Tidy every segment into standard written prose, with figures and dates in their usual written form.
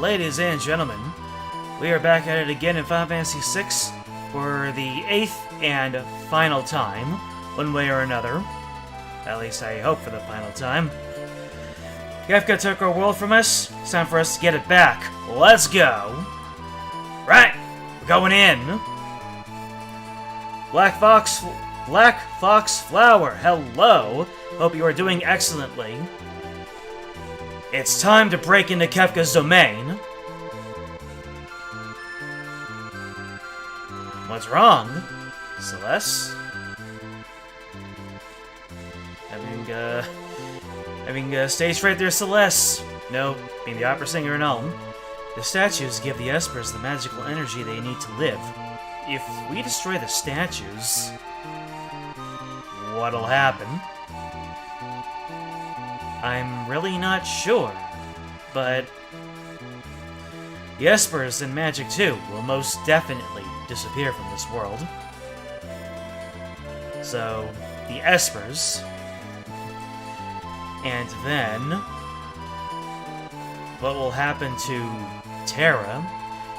Ladies and gentlemen, we are back at it again in Final Fantasy VI for the 8th and final time, one way or another. At least I hope for the final time. Kefka took our world from us. It's time for us to get it back. Let's go! Right! We're going in! Black Fox Flower, hello! Hope you are doing excellently. It's time to break into Kefka's domain. What's wrong? Celeste? Having stage right there, Celeste. No, being the opera singer and all. The statues give the Espers the magical energy they need to live. If we destroy the statues, what'll happen? I'm really not sure, but the Espers and Magic 2 will most definitely disappear from this world. So, the Espers, and then what will happen to Terra?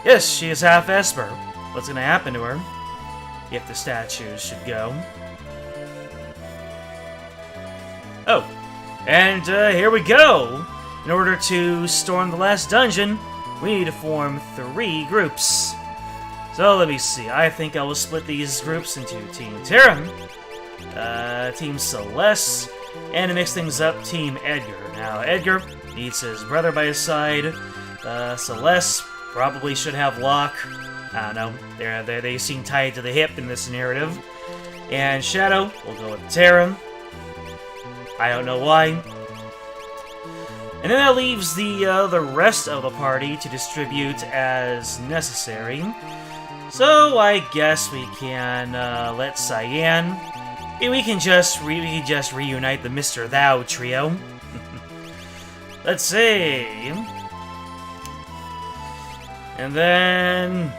Yes, she is half Esper. What's gonna happen to her if the statues should go? Oh, and here we go! In order to storm the last dungeon, we need to form 3 groups. So let me see, I think I will split these groups into Team Terra, Team Celeste, and to mix things up, Team Edgar. Now, Edgar needs his brother by his side. Celeste probably should have Locke. I don't know, they seem tied to the hip in this narrative. And Shadow will go with Terra. I don't know why. And then that leaves the rest of the party to distribute as necessary. So I guess we can let Cyan. We can just reunite the Mr. Thou trio. Let's see. And then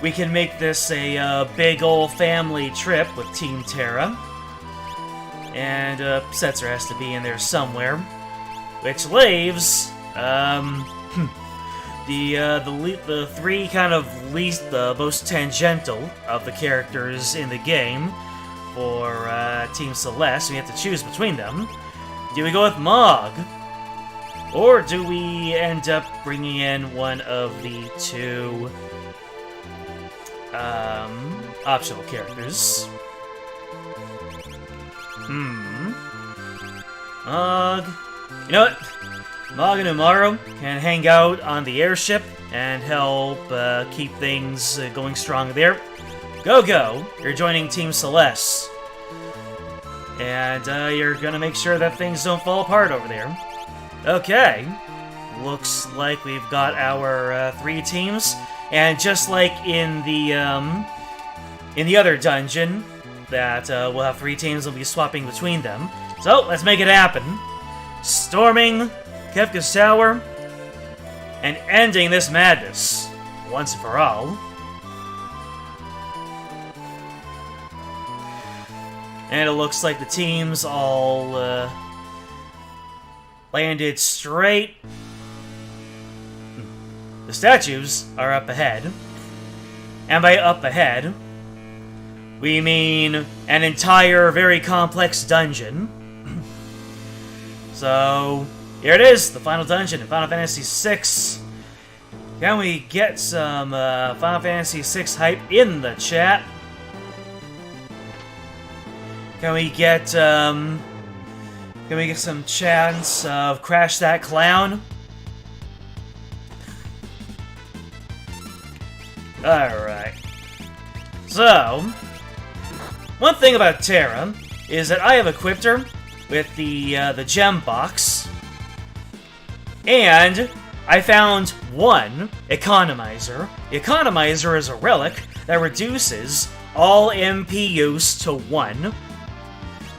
we can make this a big ol' family trip with Team Terra. And Setzer has to be in there somewhere, which leaves the 3 kind of least the most tangential of the characters in the game for Team Celeste. We have to choose between them. Do we go with Mog, or do we end up bringing in one of the 2 optional characters? Mog. You know what? Mog and Umaru can hang out on the airship and help keep things going strong there. Go! You're joining Team Celeste. And you're gonna make sure that things don't fall apart over there. Okay. Looks like we've got our 3 teams. And just like in the other dungeon, that we'll have 3 teams, we'll be swapping between them. So, let's make it happen. Storming Kefka's Tower, and ending this madness, once and for all. And it looks like the teams all landed straight. The statues are up ahead. And by up ahead, we mean an entire, very complex dungeon. So, here it is, the final dungeon in Final Fantasy VI. Can we get some Final Fantasy VI hype in the chat? Can we get some chance of Crash That Clown? Alright. So, one thing about Terra is that I have equipped her with the gem box, and I found 1 economizer. The economizer is a relic that reduces all MP use to 1.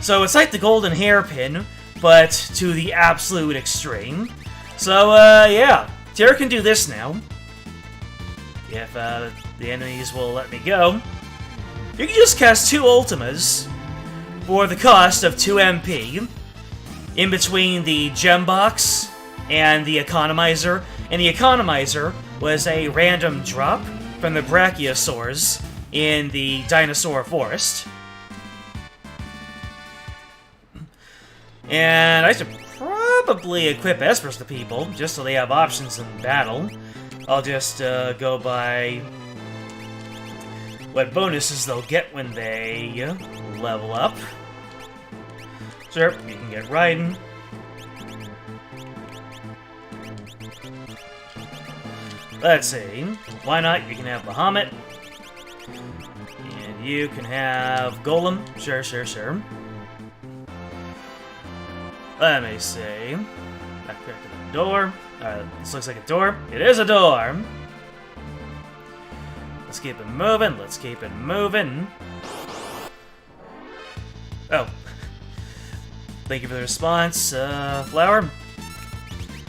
So it's like the golden hairpin, but to the absolute extreme. So yeah, Terra can do this now. If the enemies will let me go. You can just cast 2 Ultimas for the cost of 2 MP in between the gem box and the economizer, And the economizer was a random drop from the brachiosaurs in the dinosaur forest. And I should probably equip espers to people, just so they have options in battle. I'll just go by what bonuses they'll get when they level up. Sure, you can get riding. Let's see. Why not? You can have Bahamut. And you can have Golem. Sure, sure, sure. Let me see. Back to the door. Alright, this looks like a door. It is a door! Let's keep it moving. Let's keep it moving. Oh. Thank you for the response, Flower.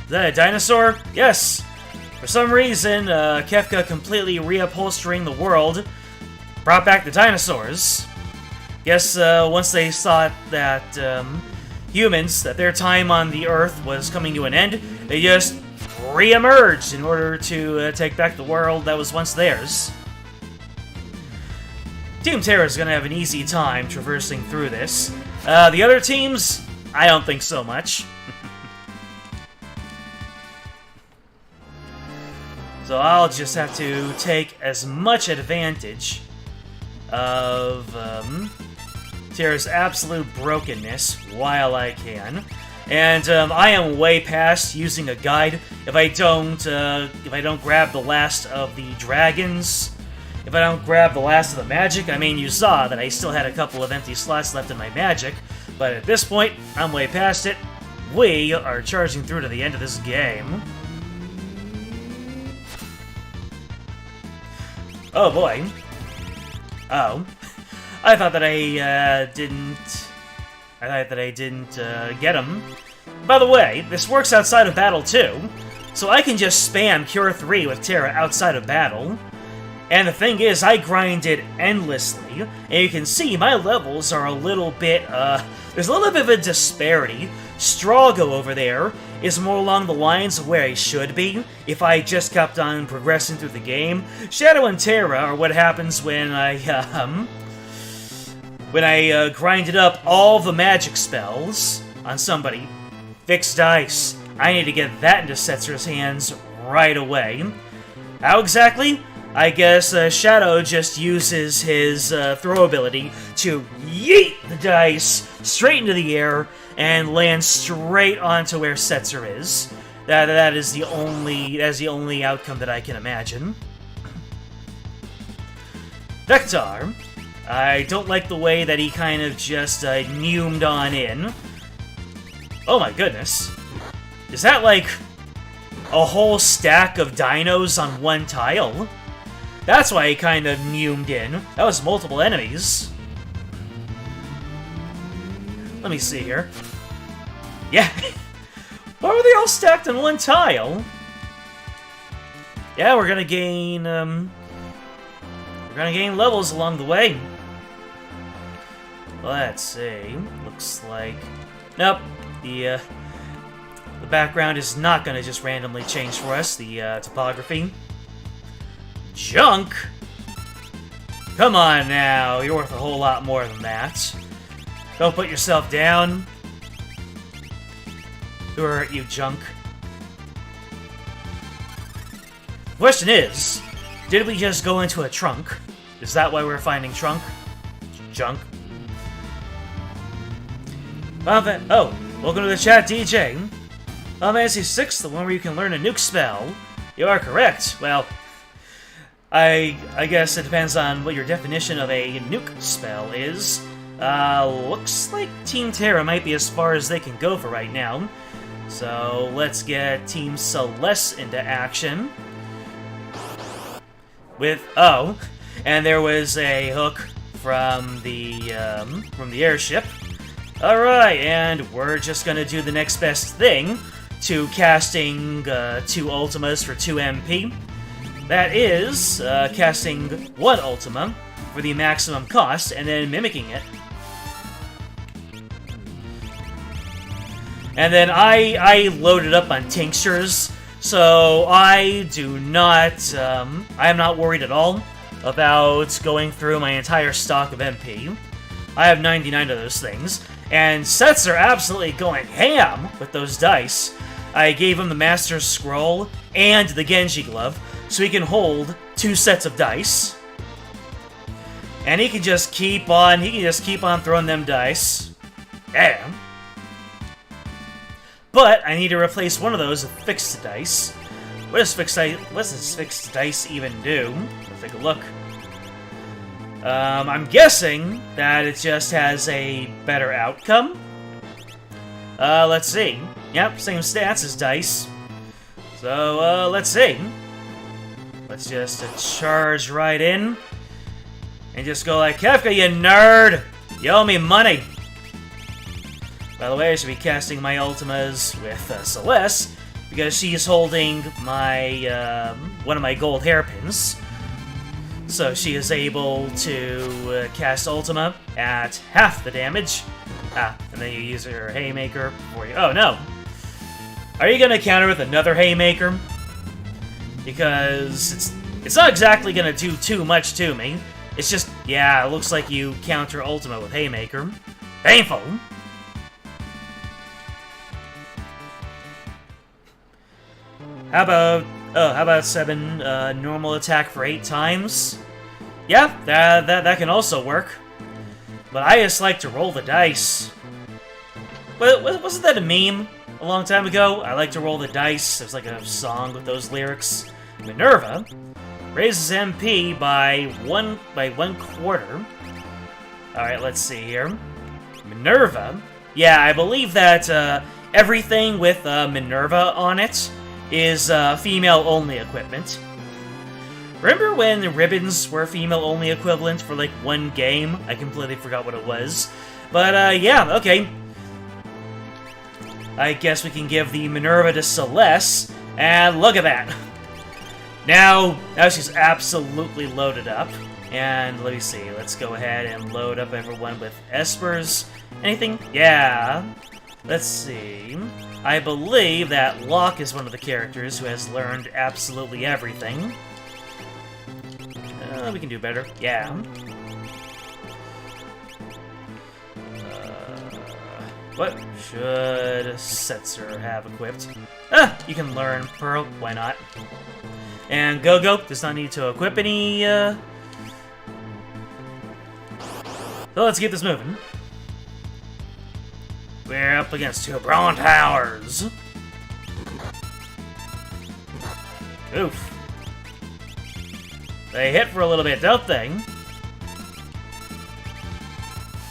Is that a dinosaur? Yes! For some reason, Kefka completely reupholstering the world brought back the dinosaurs. Guess, once they saw that, humans, that their time on the Earth was coming to an end, they just re-emerged in order to take back the world that was once theirs. Team Terra's gonna have an easy time traversing through this. The other teams, I don't think so much. So I'll just have to take as much advantage of Terra's absolute brokenness while I can. And I am way past using a guide if I don't grab the last of the dragons. If I don't grab the last of the magic. I mean, you saw that I still had a couple of empty slots left in my magic, but at this point, I'm way past it. We are charging through to the end of this game. Oh boy. Oh. I thought that I didn't get him. By the way, this works outside of battle too, so I can just spam Cure 3 with Terra outside of battle. And the thing is, I grinded endlessly, and you can see my levels are a little bit, there's a little bit of a disparity. Strago over there is more along the lines of where I should be if I just kept on progressing through the game. Shadow and Terra are what happens when I grinded up all the magic spells on somebody. Fixed dice. I need to get that into Setzer's hands right away. How exactly? I guess Shadow just uses his throw ability to yeet the dice straight into the air and land straight onto where Setzer is. That is the only outcome that I can imagine. Vector. I don't like the way that he kind of just neumed on in. Oh my goodness. Is that like a whole stack of dinos on one tile? That's why he kind of neumed in. That was multiple enemies. Let me see here. Yeah. Why were they all stacked on one tile? Yeah, we're gonna gain levels along the way. Let's see. Looks like... Nope. The background is not gonna just randomly change for us, the topography. Junk? Come on now, you're worth a whole lot more than that. Don't put yourself down. Who hurt you, Junk? The question is, did we just go into a trunk? Is that why we're finding trunk? Junk. Oh, welcome to the chat, DJ. Final Fantasy VI, the one where you can learn a nuke spell. You are correct. Well, I guess it depends on what your definition of a nuke spell is. Looks like Team Terra might be as far as they can go for right now. So let's get Team Celeste into action. Oh, and there was a hook from the airship. Alright, and we're just gonna do the next best thing to casting 2 Ultimas for 2 MP. That is, casting 1 Ultima for the maximum cost, and then mimicking it. And then I loaded up on tinctures, So I do not, I am not worried at all about going through my entire stock of MP. I have 99 of those things, and Sets are absolutely going ham with those dice. I gave him the Master's Scroll and the Genji Glove, so he can hold 2 sets of dice. And he can just keep on throwing them dice. Yeah. But I need to replace one of those with fixed dice. What does this fixed dice even do? Let's take a look. I'm guessing that it just has a better outcome. Let's see. Yep, same stats as dice. So, let's see. Let's just charge right in. And just go like, Kefka, you nerd! You owe me money! By the way, I should be casting my Ultimas with Celeste, because she's holding my, one of my gold hairpins. So she is able to cast Ultima at half the damage. And then you use her Haymaker before you... Oh, no! Are you gonna counter with another Haymaker? Because it's not exactly gonna do too much to me. It's just, yeah, it looks like you counter Ultima with Haymaker. Painful! How about 7 normal attack for 8 times? Yeah, that can also work. But I just like to roll the dice. Wasn't that a meme a long time ago? I like to roll the dice. There's like a song with those lyrics. Minerva raises MP by one quarter. Alright, let's see here. Minerva. Yeah, I believe that everything with Minerva on it is female-only equipment. Remember when the ribbons were female-only equivalent for, like, one game? I completely forgot what it was. But, yeah, okay. I guess we can give the Minerva to Celeste, and look at that! Now she's absolutely loaded up. And let me see, let's go ahead and load up everyone with Espers. Anything? Yeah. Let's see. I believe that Locke is one of the characters who has learned absolutely everything. We can do better. Yeah. What should Setzer have equipped? You can learn Pearl. Why not? And Go-Go does not need to equip any, So let's get this moving. We're up against 2 Brawn Towers. Oof. They hit for a little bit, don't they?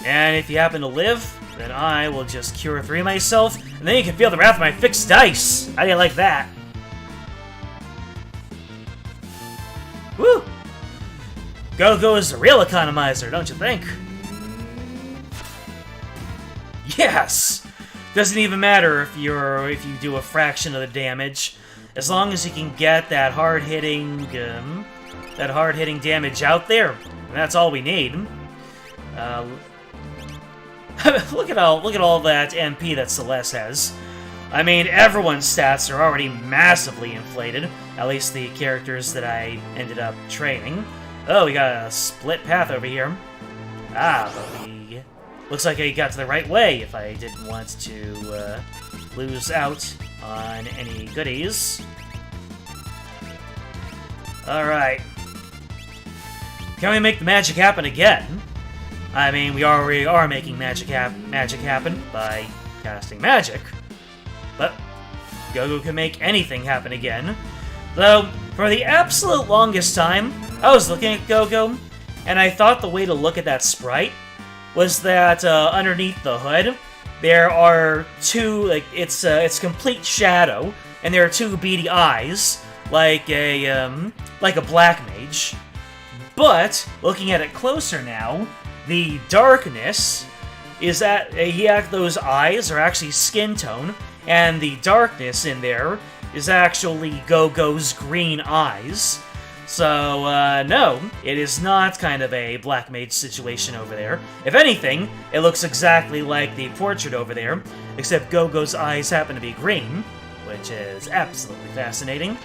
And if you happen to live, then I will just Cure 3 myself, and then you can feel the wrath of my fixed dice. How do you like that? Woo! Go-Go is a real economizer, don't you think? Yes! Doesn't even matter if you do a fraction of the damage, as long as you can get that hard-hitting damage out there. And that's all we need. Look at all that MP that Celeste has. I mean, everyone's stats are already massively inflated. At least the characters that I ended up training. Oh, we got a split path over here. But we... Looks like I got to the right way if I didn't want to lose out on any goodies. Alright. Can we make the magic happen again? I mean, we already are making magic happen by casting magic. But Go-Go can make anything happen again. Though, for the absolute longest time, I was looking at Go-Go, and I thought the way to look at that sprite was that underneath the hood, there are 2, like, it's complete shadow, and there are 2 beady eyes, like a black mage. But, looking at it closer now, the darkness is that, those eyes are actually skin tone, and the darkness in there is actually Go-Go's green eyes. So, no, it is not kind of a black mage situation over there. If anything, it looks exactly like the portrait over there, except Go-Go's eyes happen to be green. which is absolutely fascinating.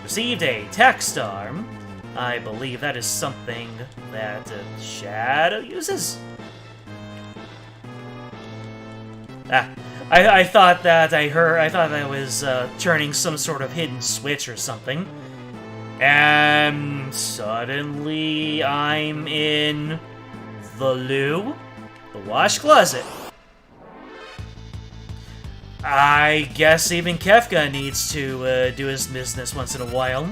Received a text arm. I believe that is something that Shadow uses. I thought that I thought that was turning some sort of hidden switch or something. And suddenly I'm in the loo, the wash closet. I guess even Kefka needs to do his business once in a while.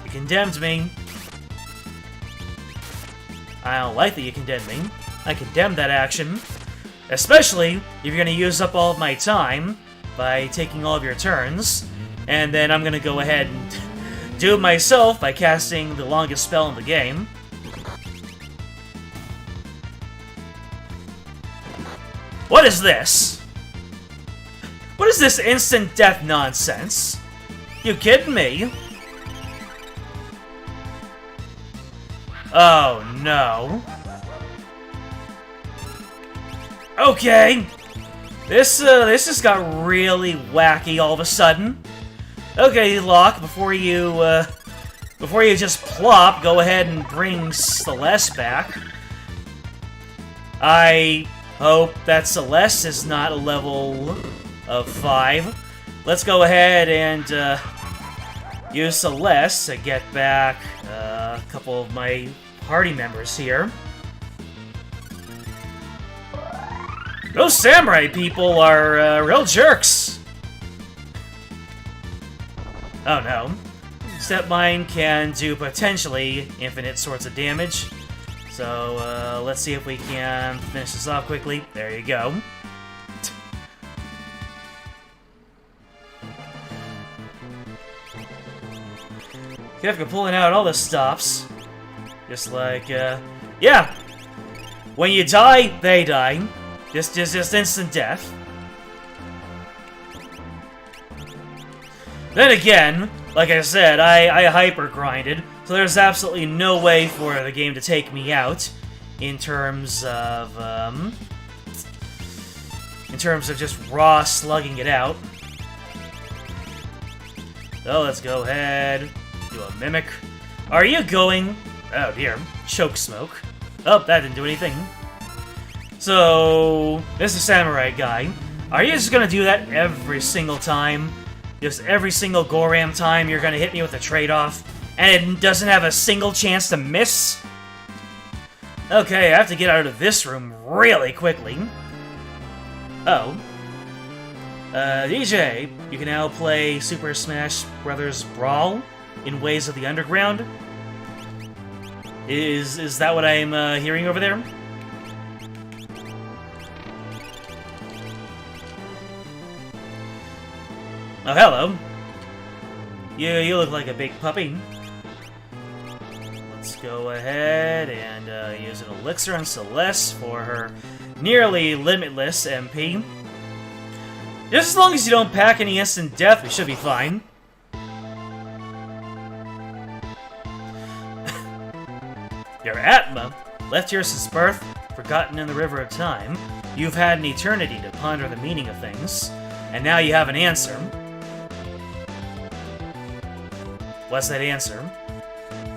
You condemned me. I don't like that you condemned me. I condemn that action. Especially if you're gonna use up all of my time by taking all of your turns, and then I'm gonna go ahead and do it myself by casting the longest spell in the game. What is this? What is this instant death nonsense? You kidding me? Oh no. Okay. This just got really wacky all of a sudden. Okay, Locke, before you just plop, go ahead and bring Celeste back. I hope that Celeste is not a level of 5. Let's go ahead and use Celeste to get back a couple of my party members here. Those samurai people are real jerks. Oh no. Step Mine can do potentially infinite sorts of damage. So let's see if we can finish this off quickly. There you go. Kefka pulling out all the stops. Just like, yeah! When you die, they die. Just instant death. Then again, like I said, I hyper-grinded, so there's absolutely no way for the game to take me out in terms of just raw slugging it out. So let's go ahead, do a Mimic. Are you going... Oh dear, Choke Smoke. Oh, that didn't do anything. So, Mr. Samurai Guy, are you just gonna do that every single time? Just every single Goram time you're gonna hit me with a trade-off, and it doesn't have a single chance to miss? Okay, I have to get out of this room really quickly. Oh. DJ, you can now play Super Smash Bros. Brawl in Ways of the Underground? Is that what I'm hearing over there? Oh, hello. You look like a big puppy. Let's go ahead and use an elixir on Celeste for her nearly limitless MP. Just as long as you don't pack any instant death, we should be fine. Your Atma, left here since birth, forgotten in the river of time. You've had an eternity to ponder the meaning of things, and now you have an answer. What's that answer?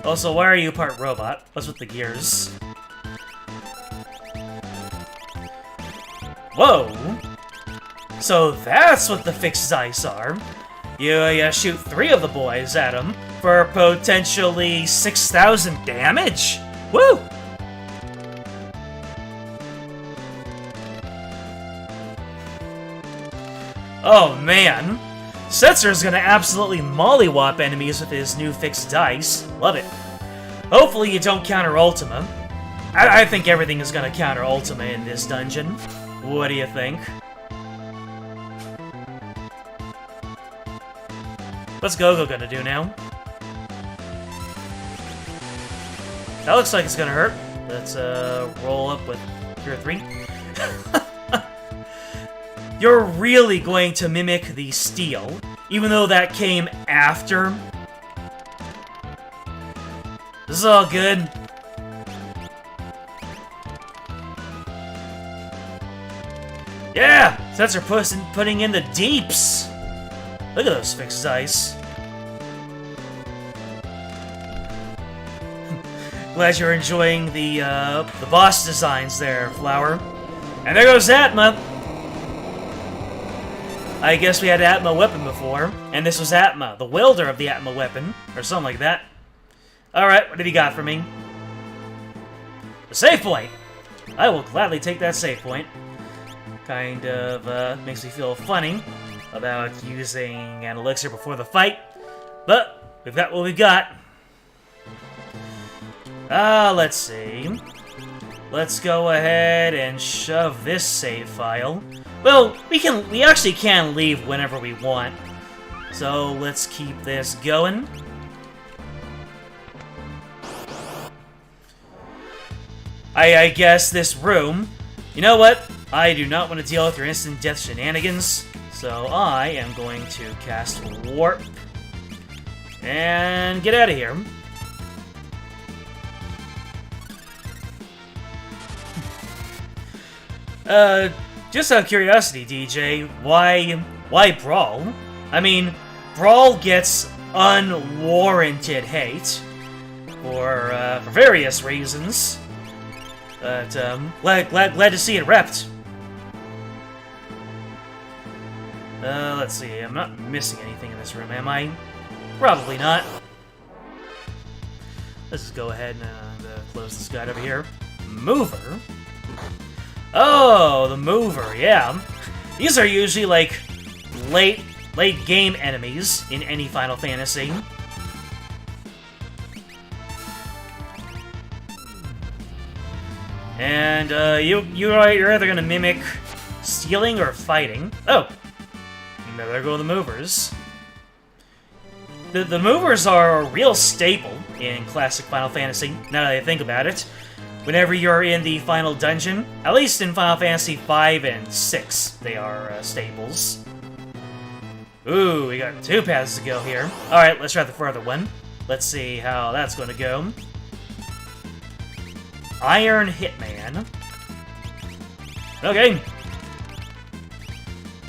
Also, why are you part robot? What's with the gears? Whoa! So that's what the fixed dice are. You shoot 3 of the boys at him for potentially 6,000 damage? Woo! Oh man! Setzer's gonna absolutely mollywop enemies with his new fixed dice. Love it. Hopefully you don't counter Ultima. I think everything is gonna counter Ultima in this dungeon. What do you think? What's Gogo gonna do now? That looks like it's gonna hurt. Let's roll up with Cure 3. You're really going to mimic the steel, even though that came after? This is all good. Yeah! Sets are putting in the deeps! Look at those fixed dice. Glad you're enjoying the boss designs there, Flower. And there goes Atma! I guess we had Atma weapon before, and this was Atma, the wielder of the Atma weapon, or something like that. Alright, what have you got for me? A save point! I will gladly take that save point. Kind of makes me feel funny about using an elixir before the fight, but we've got what we've got. Let's see. Let's go ahead and shove this save file. Well, we actually can leave whenever we want. So let's keep this going. I guess this room. You know what? I do not want to deal with your instant death shenanigans, so I am going to cast Warp and get out of here. Just out of curiosity, DJ, why Brawl? I mean, Brawl gets unwarranted hate for various reasons, but glad to see it repped. Let's see, I'm not missing anything in this room, am I? Probably not. Let's just go ahead and close this guy over here. Mover? Oh, the Mover, yeah. These are usually, like, late game enemies in any Final Fantasy. And, you're either gonna mimic stealing or fighting. Oh! There go the Movers. The Movers are a real staple in classic Final Fantasy, now that I think about it. Whenever you're in the final dungeon, at least in Final Fantasy V and VI, they are staples. Ooh, we got 2 paths to go here. Alright, let's try the further one. Let's see how that's going to go. Iron Hitman. Okay.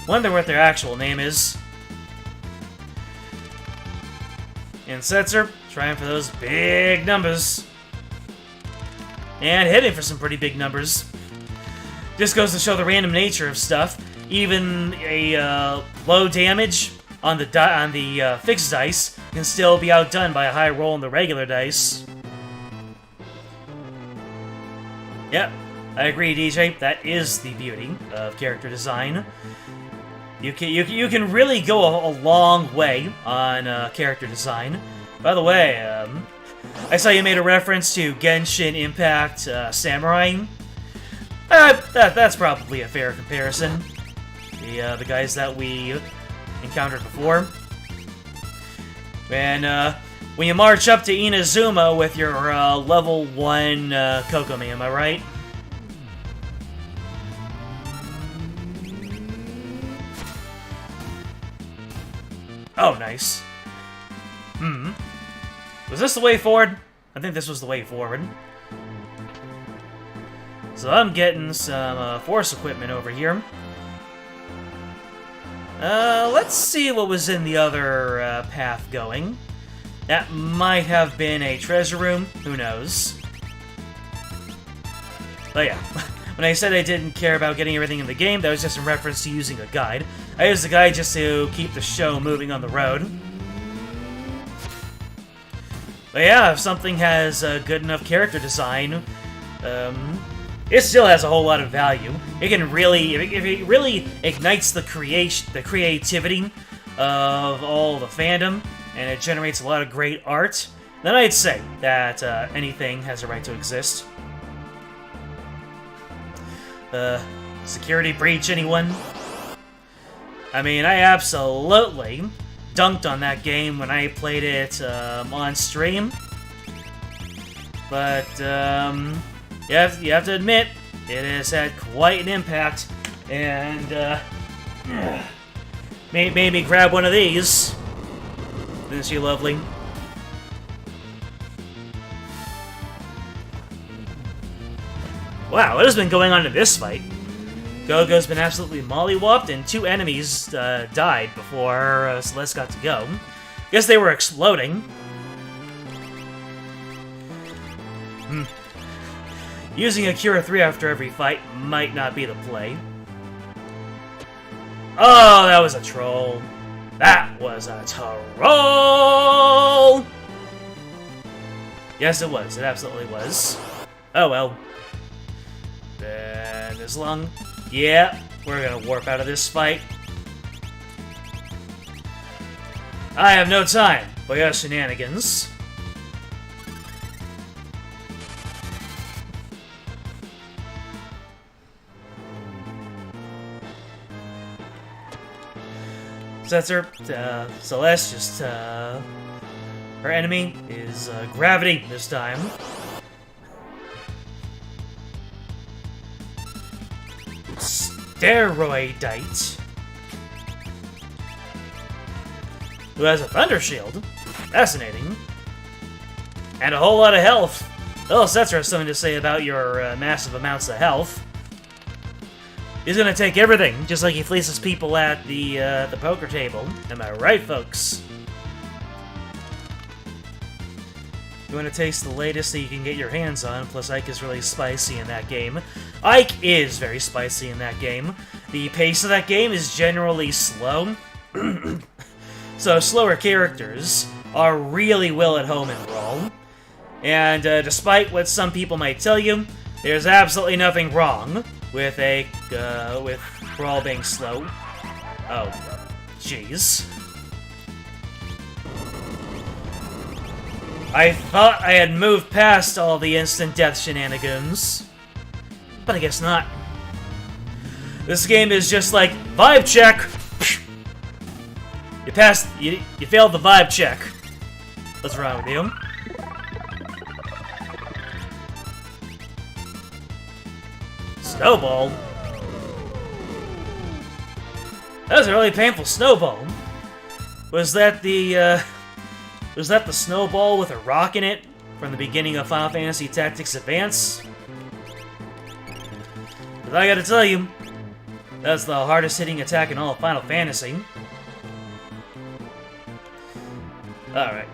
Wonder what their actual name is. Insetzer, trying for those big numbers. And hitting for some pretty big numbers. Just goes to show the random nature of stuff. Even a low damage on the fixed dice can still be outdone by a high roll on the regular dice. Yep, I agree, DJ. That is the beauty of character design. You can really go a long way on character design. By the way, I saw you made a reference to Genshin Impact Samurai. That's probably a fair comparison. The guys that we encountered before. When you march up to Inazuma with your level 1 Kokomi, am I right? Oh, nice. Was this the way forward? I think this was the way forward. So I'm getting some force equipment over here. Let's see what was in the other path going. That might have been a treasure room. Who knows? But yeah, when I said I didn't care about getting everything in the game, that was just in reference to using a guide. I used the guide just to keep the show moving on the road. But yeah, if something has good enough character design, it still has a whole lot of value. It can really, if it really ignites the creativity of all the fandom, and it generates a lot of great art, then I'd say that anything has a right to exist. Security breach, anyone? I mean, I absolutely dunked on that game when I played it on stream. But, you have to admit, it has had quite an impact, and made me grab one of these. Isn't she lovely? Wow, what has been going on in this fight? Go-Go's been absolutely mollywopped, and 2 enemies died before Celeste got to go. Guess they were exploding. Using a Cura 3 after every fight might not be the play. Oh, that was a troll. That was a troll! Yes, it was. It absolutely was. Oh, well. And as long... Yeah, we're gonna warp out of this fight. I have no time for your shenanigans. Setzer, Celeste, just, her enemy is, gravity this time. Steroidite. Who has a Thunder Shield. Fascinating. And a whole lot of health. Oh, Setzer has something to say about your, massive amounts of health. He's gonna take everything, just like he fleeces people at the poker table. Am I right, folks? You want to taste the latest that you can get your hands on, plus Ike is really spicy in that game. Ike is very spicy in that game. The pace of that game is generally slow. So slower characters are really well at home in Brawl. And despite what some people might tell you, there's absolutely nothing wrong with with Brawl being slow. Oh, jeez. I thought I had moved past all the instant death shenanigans, but I guess not. This game is just like, vibe check! You failed the vibe check. What's wrong with you? Snowball? That was a really painful snowball. Was that the snowball with a rock in it from the beginning of Final Fantasy Tactics Advance? But I gotta tell you, that's the hardest hitting attack in all of Final Fantasy. Alright.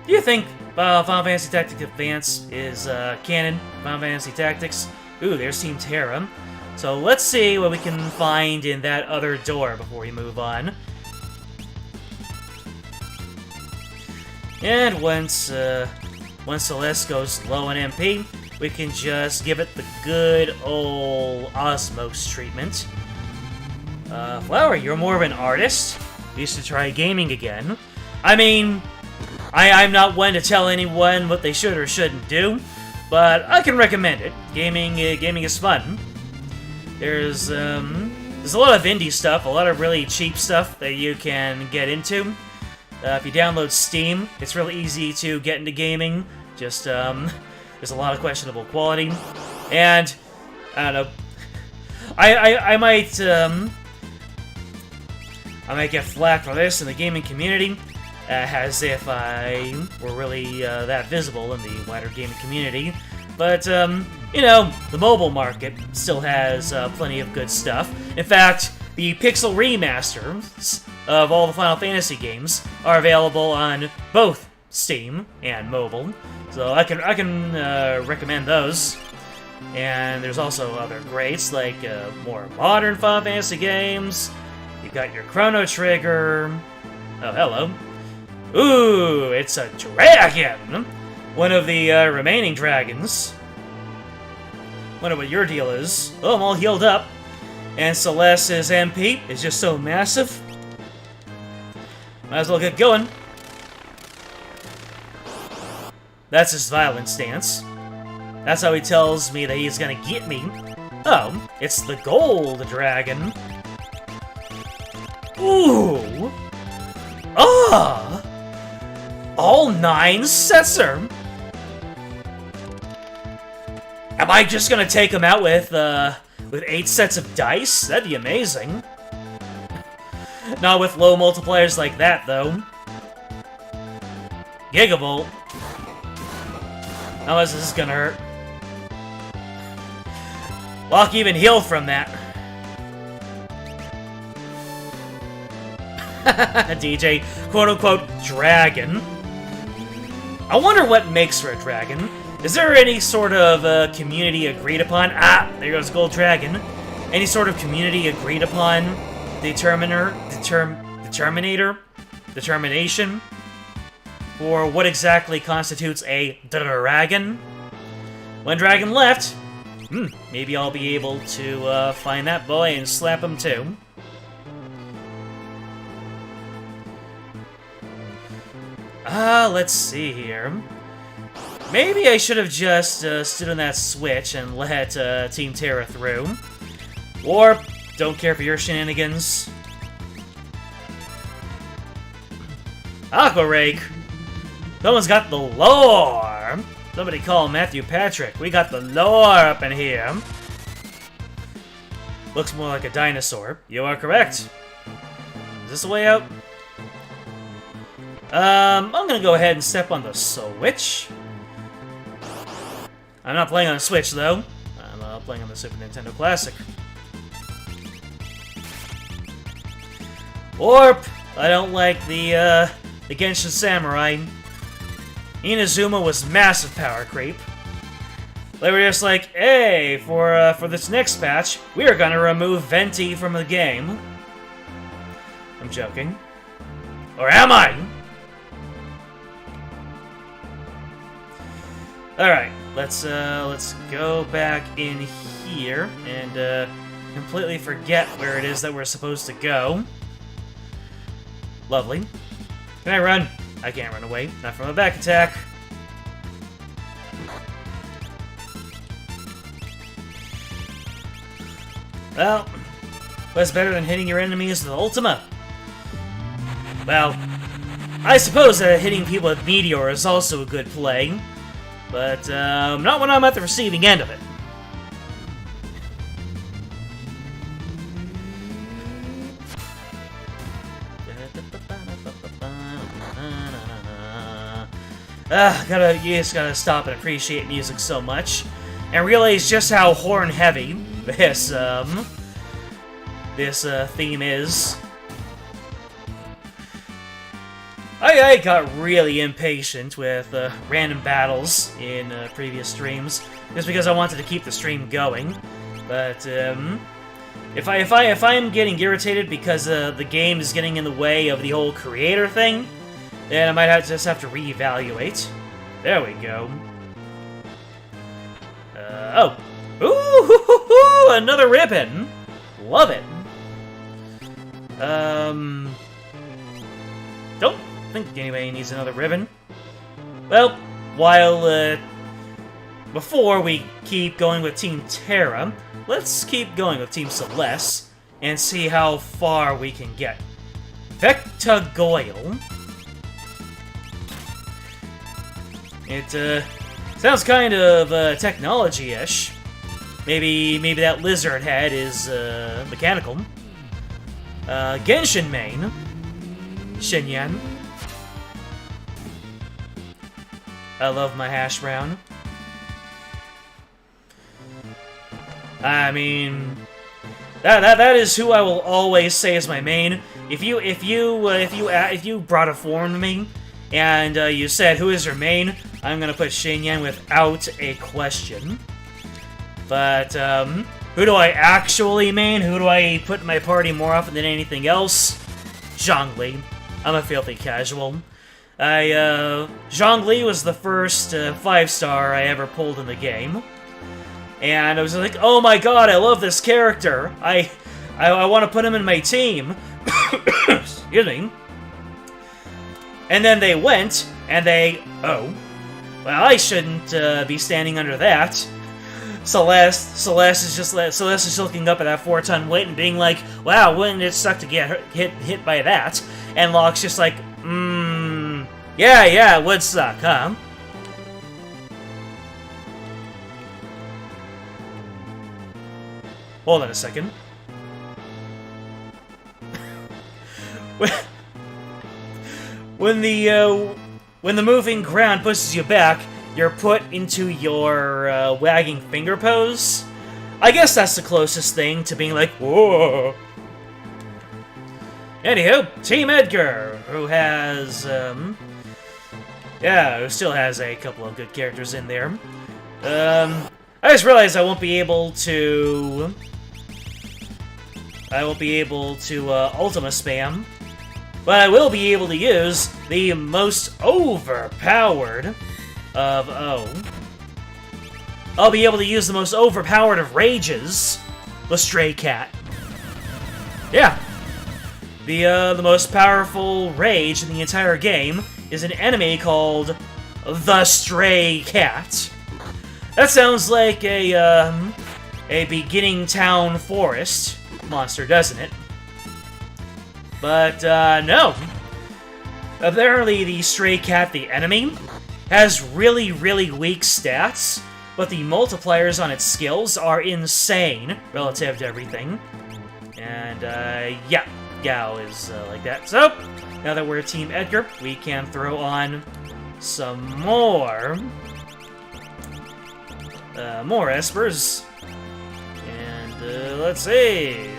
Do you think Final Fantasy Tactics Advance is canon? Final Fantasy Tactics? Ooh, there's Team Terra. So let's see what we can find in that other door before we move on. And once Celeste goes low on MP, we can just give it the good old Osmos treatment. Flower, you're more of an artist. You should try gaming again. I mean, I'm not one to tell anyone what they should or shouldn't do, but I can recommend it. Gaming is fun. There's a lot of indie stuff, a lot of really cheap stuff that you can get into. If you download Steam, it's really easy to get into gaming. Just, there's a lot of questionable quality. And, I don't know, I might get flack for this in the gaming community, as if I were really that visible in the wider gaming community. But, you know, the mobile market still has plenty of good stuff. In fact, the pixel remasters of all the Final Fantasy games are available on both Steam and mobile, so I can recommend those. And there's also other greats like more modern Final Fantasy games. You've got your Chrono Trigger. Oh, hello. Ooh, it's a dragon! One of the remaining dragons. Wonder what your deal is. Oh, I'm all healed up. And Celeste's MP is just so massive. Might as well get going. That's his violent stance. That's how he tells me that he's gonna get me. Oh, it's the gold dragon. Ooh! Ah! All 9 Setzer! Am I just gonna take him out with 8 sets of dice? That'd be amazing. Not with low multipliers like that, though. Gigavolt. How much is this gonna hurt? Locke even healed from that. DJ, quote-unquote, dragon. I wonder what makes for a dragon. Is there any sort of community agreed upon? Ah, there goes Gold Dragon. Any sort of community agreed upon determination for what exactly constitutes a dragon? When dragon left, maybe I'll be able to find that boy and slap him too. Let's see here. Maybe I should have just stood on that switch and let Team Terra through. Or don't care for your shenanigans. Aqua Rake! Someone's got the lore! Somebody call Matthew Patrick. We got the lore up in here. Looks more like a dinosaur. You are correct. Is this the way out? I'm gonna go ahead and step on the Switch. I'm not playing on a Switch, though. I'm playing on the Super Nintendo Classic. Warp! I don't like the Genshin Samurai. Inazuma was massive power creep. They were just like, hey, for this next patch, we are gonna remove Venti from the game. I'm joking. Or am I? Alright, let's go back in here and completely forget where it is that we're supposed to go. Lovely. Can I run? I can't run away. Not from a back attack. Well, what's better than hitting your enemies with Ultima? Well, I suppose that hitting people with Meteor is also a good play. But, not when I'm at the receiving end of it. You just gotta stop and appreciate music so much. And realize just how horn-heavy this theme is. I got really impatient with random battles in previous streams, just because I wanted to keep the stream going. But if I'm getting irritated because the game is getting in the way of the whole creator thing, then I might just have to reevaluate. There we go. Oh, ooh, another ribbon. Love it. Don't think anybody needs another ribbon. Well, while before we keep going with Team Terra, let's keep going with Team Celeste and see how far we can get. Vectagoyle. It sounds kind of technology-ish. Maybe that lizard head is mechanical. Genshin main. Shinyan. I love my hash brown. I mean, that is who I will always say is my main. If you brought a form to me and you said who is your main, I'm gonna put Shinyan without a question. But who do I actually main? Who do I put in my party more often than anything else? Zhongli. I'm a filthy casual. Zhongli was the first 5-star I ever pulled in the game. And I was like, oh my god, I love this character. I want to put him in my team. Excuse me. And then they went, and oh. Well, I shouldn't be standing under that. Celeste is just looking up at that 4-ton weight and being like, wow, wouldn't it suck to get hit by that? And Locke's just like, yeah, it would suck, huh? Hold on a second. When the moving ground pushes you back, you're put into your wagging finger pose. I guess that's the closest thing to being like, whoa. Anywho, Team Edgar, who has, yeah, who still has a couple of good characters in there. I just realized I won't be able to Ultima spam, but I will be able to use the most overpowered of, I'll be able to use the most overpowered of rages, the Stray Cat. Yeah. The most powerful rage in the entire game is an enemy called the Stray Cat. That sounds like a beginning town forest monster, doesn't it? But, no. Apparently the Stray Cat, the enemy, has really, really weak stats, but the multipliers on its skills are insane relative to everything. And, yeah, Gao is like that. So, now that we're Team Edgar, we can throw on some more espers. And, let's see.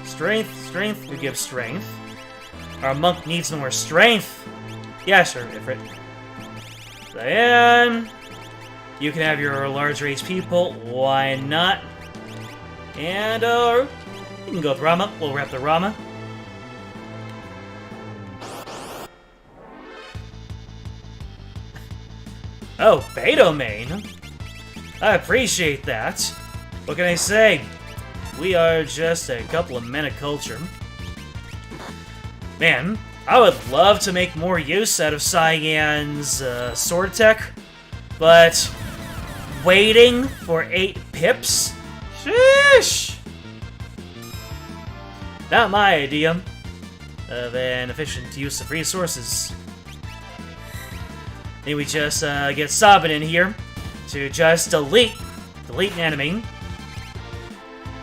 Strength, we give strength. Our monk needs more strength. Yeah, sure, Ifrit. Diane, you can have your larger HP pull. Why not? And, you can go with Rama. We'll wrap the Rama. Oh, Beto main. I appreciate that. What can I say? We are just a couple of men of culture. Man, I would love to make more use out of Cyan's sword tech, but waiting for 8 pips? Sheesh! Not my idea of an efficient use of resources. Maybe we just get Sabin in here to just delete an enemy.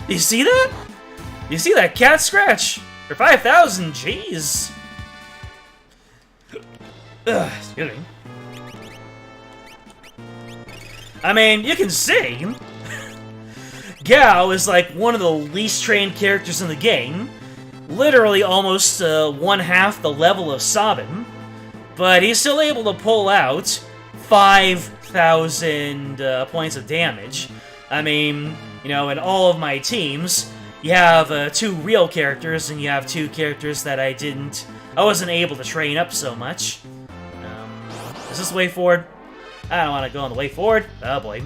Do you see that? Do you see that cat scratch? For 5,000, jeez. Excuse me. I mean, you can see Gao is like one of the least trained characters in the game. Literally almost 1/2 the level of Sabin. But he's still able to pull out 5,000 points of damage. I mean, you know, in all of my teams, you have 2 real characters, and you have 2 characters that I wasn't able to train up so much. Is this the way forward? I don't want to go on the way forward. Oh boy.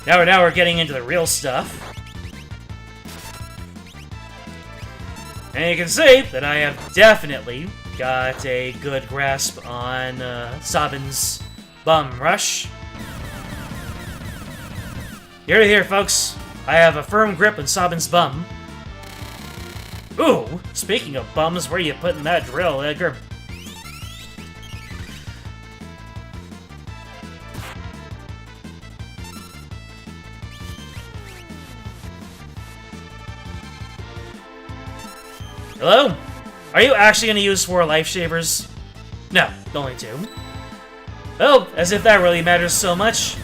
Now we're getting into the real stuff. And you can see that I have definitely got a good grasp on Sabin's bum rush. Here to here, folks. I have a firm grip on Sabin's bum. Ooh, speaking of bums, where you putting that drill, Edgar? Hello? Are you actually going to use 4 life shavers? No, only 2. Oh, as if that really matters so much.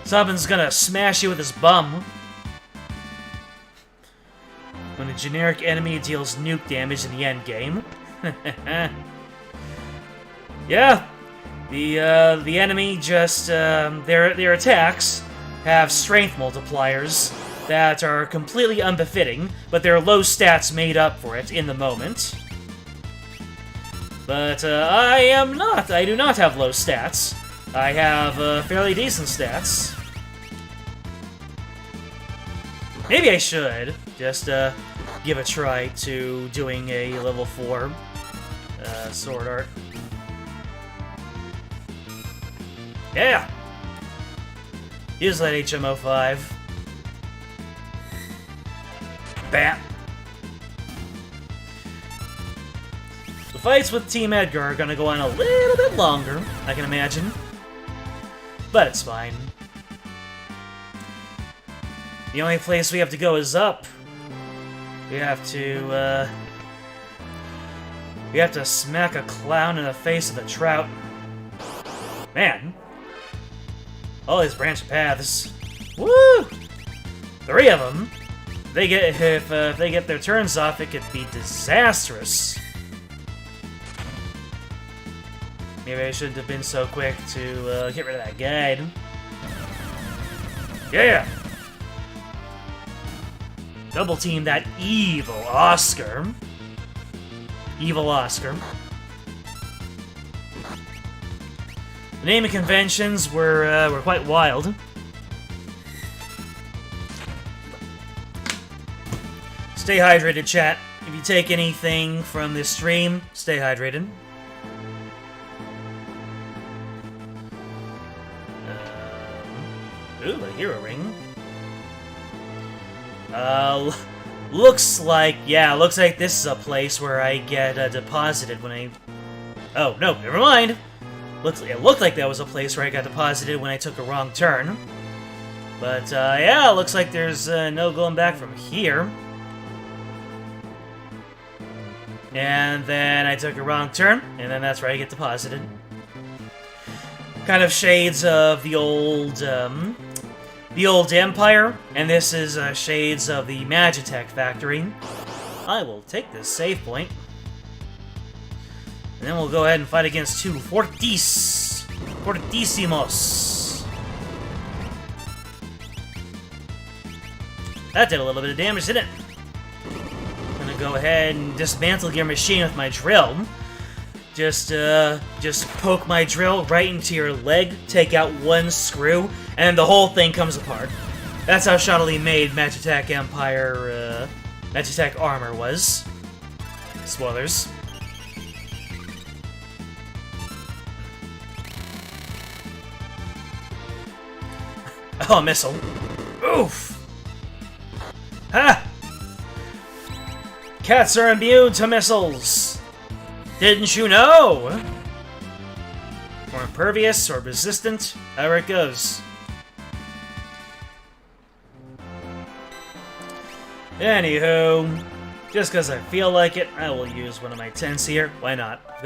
Sabin's gonna smash you with his bum. When a generic enemy deals nuke damage in the endgame. Yeah, the enemy just their attacks have strength multipliers that are completely unbefitting, but their low stats made up for it in the moment. But I do not have low stats. I have fairly decent stats. Maybe I should just give a try to doing a level 4 sword art. Yeah! Use that HMO 5. Bam! The fights with Team Edgar are gonna go on a little bit longer, I can imagine. But it's fine. The only place we have to go is up. We have to smack a clown in the face with a trout. Man. All these branch paths. Woo! 3 of them. If they get their turns off, it could be disastrous. Maybe I shouldn't have been so quick to get rid of that guide. Yeah! Double team that evil Oscar. Evil Oscar. The naming conventions were quite wild. Stay hydrated, chat. If you take anything from this stream, stay hydrated. Ooh, a hero ring. Looks like this is a place where I get deposited when I... Oh, no, never mind. It looked like that was a place where I got deposited when I took a wrong turn. But, yeah, looks like there's no going back from here. And then I took a wrong turn, and then that's where I get deposited. Kind of shades of the old Empire, and this is shades of the Magitech factory. I will take this save point. And then we'll go ahead and fight against 2 Fortissimos. That did a little bit of damage, didn't it? I'm gonna go ahead and dismantle your machine with my drill. Just poke my drill right into your leg, take out 1 screw, and the whole thing comes apart. That's how shoddily made Magitech Empire, Magitech armor was. Spoilers. Oh, missile. Oof! Ha! Cats are immune to missiles! Didn't you know? Or impervious, or resistant, however it goes. Anywho, just because I feel like it, I will use one of my tents here. Why not? I've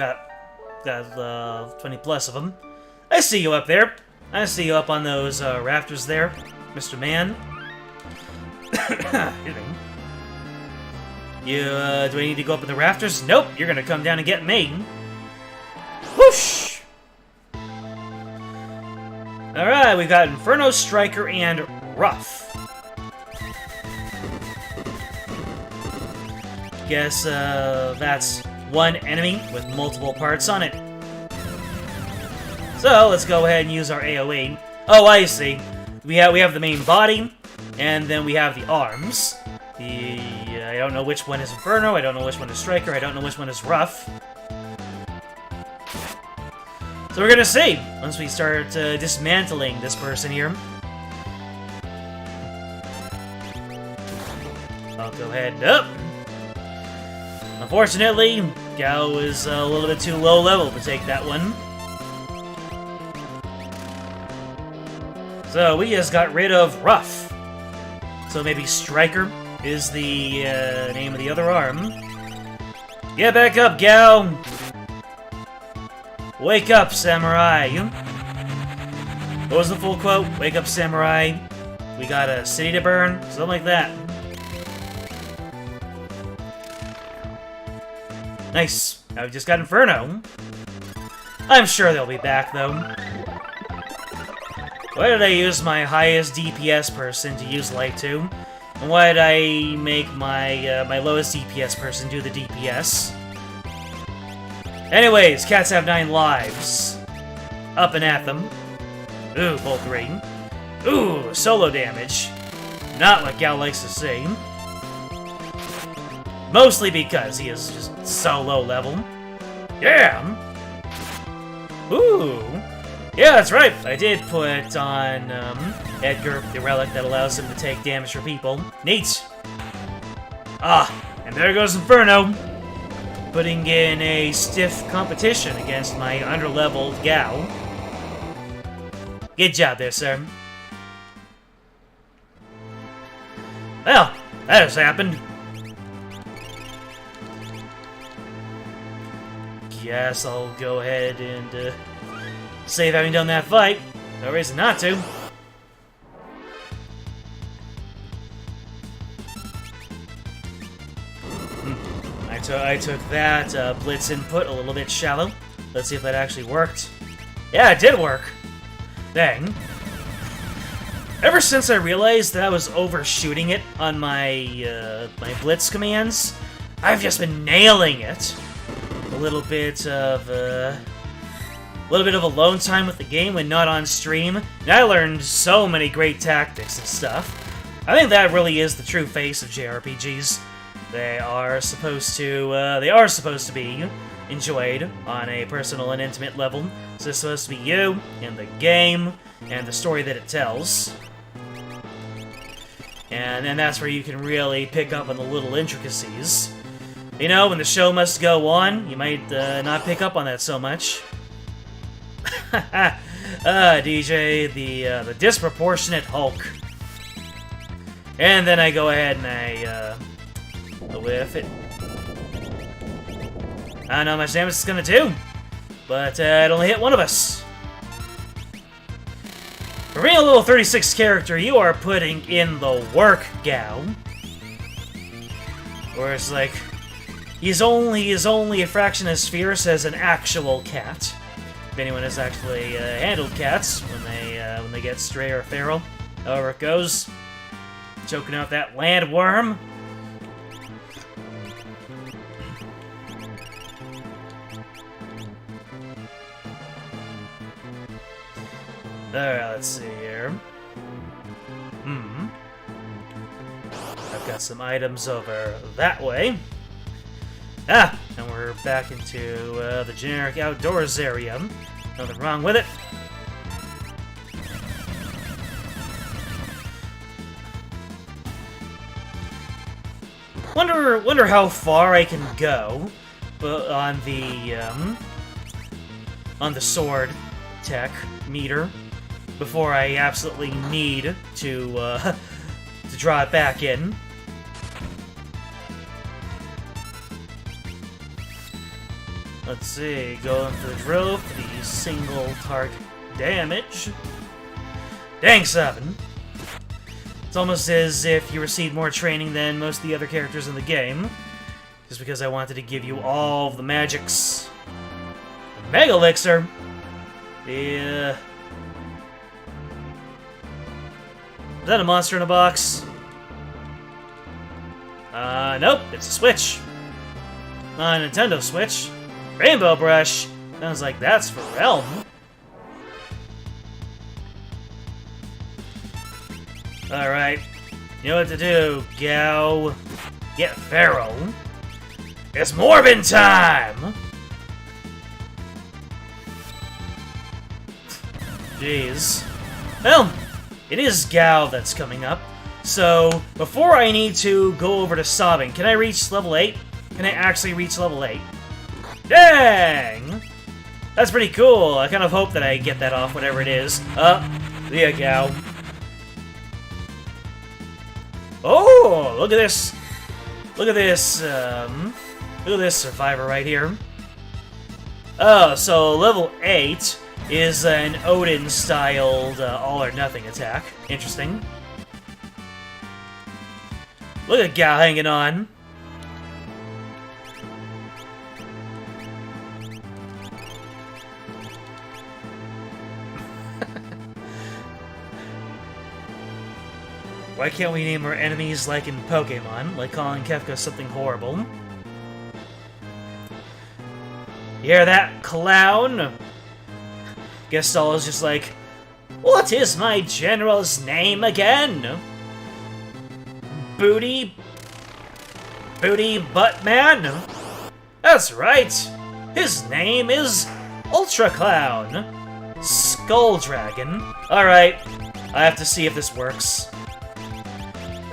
got 20 plus of them. I see you up there. I see you up on those rafters there, Mr. Man. Do I need to go up in the rafters? Nope, you're gonna come down and get me. Whoosh! Alright, we've got Inferno, Striker, and Rough. Guess, that's 1 enemy with multiple parts on it. So, let's go ahead and use our AoE. Oh, I see. We have the main body, and then we have the arms. I don't know which one is Inferno, I don't know which one is Striker, I don't know which one is Rough. So we're gonna see, once we start dismantling this person here. I'll go ahead and up. Unfortunately, Gao is a little bit too low level to take that one. So we just got rid of Rough. So maybe Striker is the name of the other arm. Get back up, Gao! Wake up, Samurai! What was the full quote? Wake up, Samurai. We got a city to burn? Something like that. Nice. Now we just got Inferno. I'm sure they'll be back, though. Why did I use my highest DPS person to use Light to? And why did I make my my lowest DPS person do the DPS? Anyways, cats have 9 lives. Up and at them. Ooh, Bolt Ring. Ooh, solo damage. Not what Gal likes to see. Mostly because he is just so low level. Yeah! Ooh! Yeah, that's right! I did put on, Edgar, the relic that allows him to take damage from people. Neat! Ah, and there goes Inferno! Putting in a stiff competition against my underleveled Gao. Good job there, sir. Well, that has happened. Guess I'll go ahead and, save having done that fight. No reason not to. I took that blitz input a little bit shallow. Let's see if that actually worked. Yeah, it did work. Dang. Ever since I realized that I was overshooting it on my my blitz commands, I've just been nailing it. A little bit of alone time with the game when not on stream, and I learned so many great tactics and stuff. I think that really is the true face of JRPGs. They are supposed to be enjoyed on a personal and intimate level. So it's supposed to be you, and the game, and the story that it tells. And that's where you can really pick up on the little intricacies. You know, when the show must go on, you might not pick up on that so much. DJ, the disproportionate Hulk. And then I go ahead and I whiff it. I don't know how much damage it's gonna do, but it only hit one of us. For being a level 36 character, you are putting in the work, Gao. Where it's like, he's only a fraction as fierce as an actual cat. If anyone has actually handled cats when they get stray or feral, however it goes, choking out that landworm. Alright, let's see here. I've got some items over that way. Ah! And we're back into the generic outdoors area. Nothing wrong with it. Wonder how far I can go on the sword tech meter before I absolutely need to draw it back in. Let's see, going for the drill for the single target damage. Dang, 7. It's almost as if you received more training than most of the other characters in the game, just because I wanted to give you all of the magics. Mega Elixir! Yeah. Is that a monster in a box? Nope, it's a Switch. Not a Nintendo Switch. Rainbow Brush! Sounds like that's for Realm. Alright. You know what to do, Gao. Get feral. It's Morbin time! Jeez. Well, it is Gao that's coming up. So, before I need to go over to sobbing, can I reach level 8? Can I actually reach level 8? Dang! That's pretty cool. I kind of hope that I get that off, whatever it is. Yeah, Gao. Oh, look at this. Look at this, look at this survivor right here. Oh, so level 8 is an Odin-styled all-or-nothing attack. Interesting. Look at Gao hanging on. Why can't we name our enemies like in Pokemon, like calling Kefka something horrible? You hear that, clown? Gestalt is just like, what is my general's name again? Booty Buttman? That's right! His name is Ultra Clown! Skull Dragon. Alright, I have to see if this works.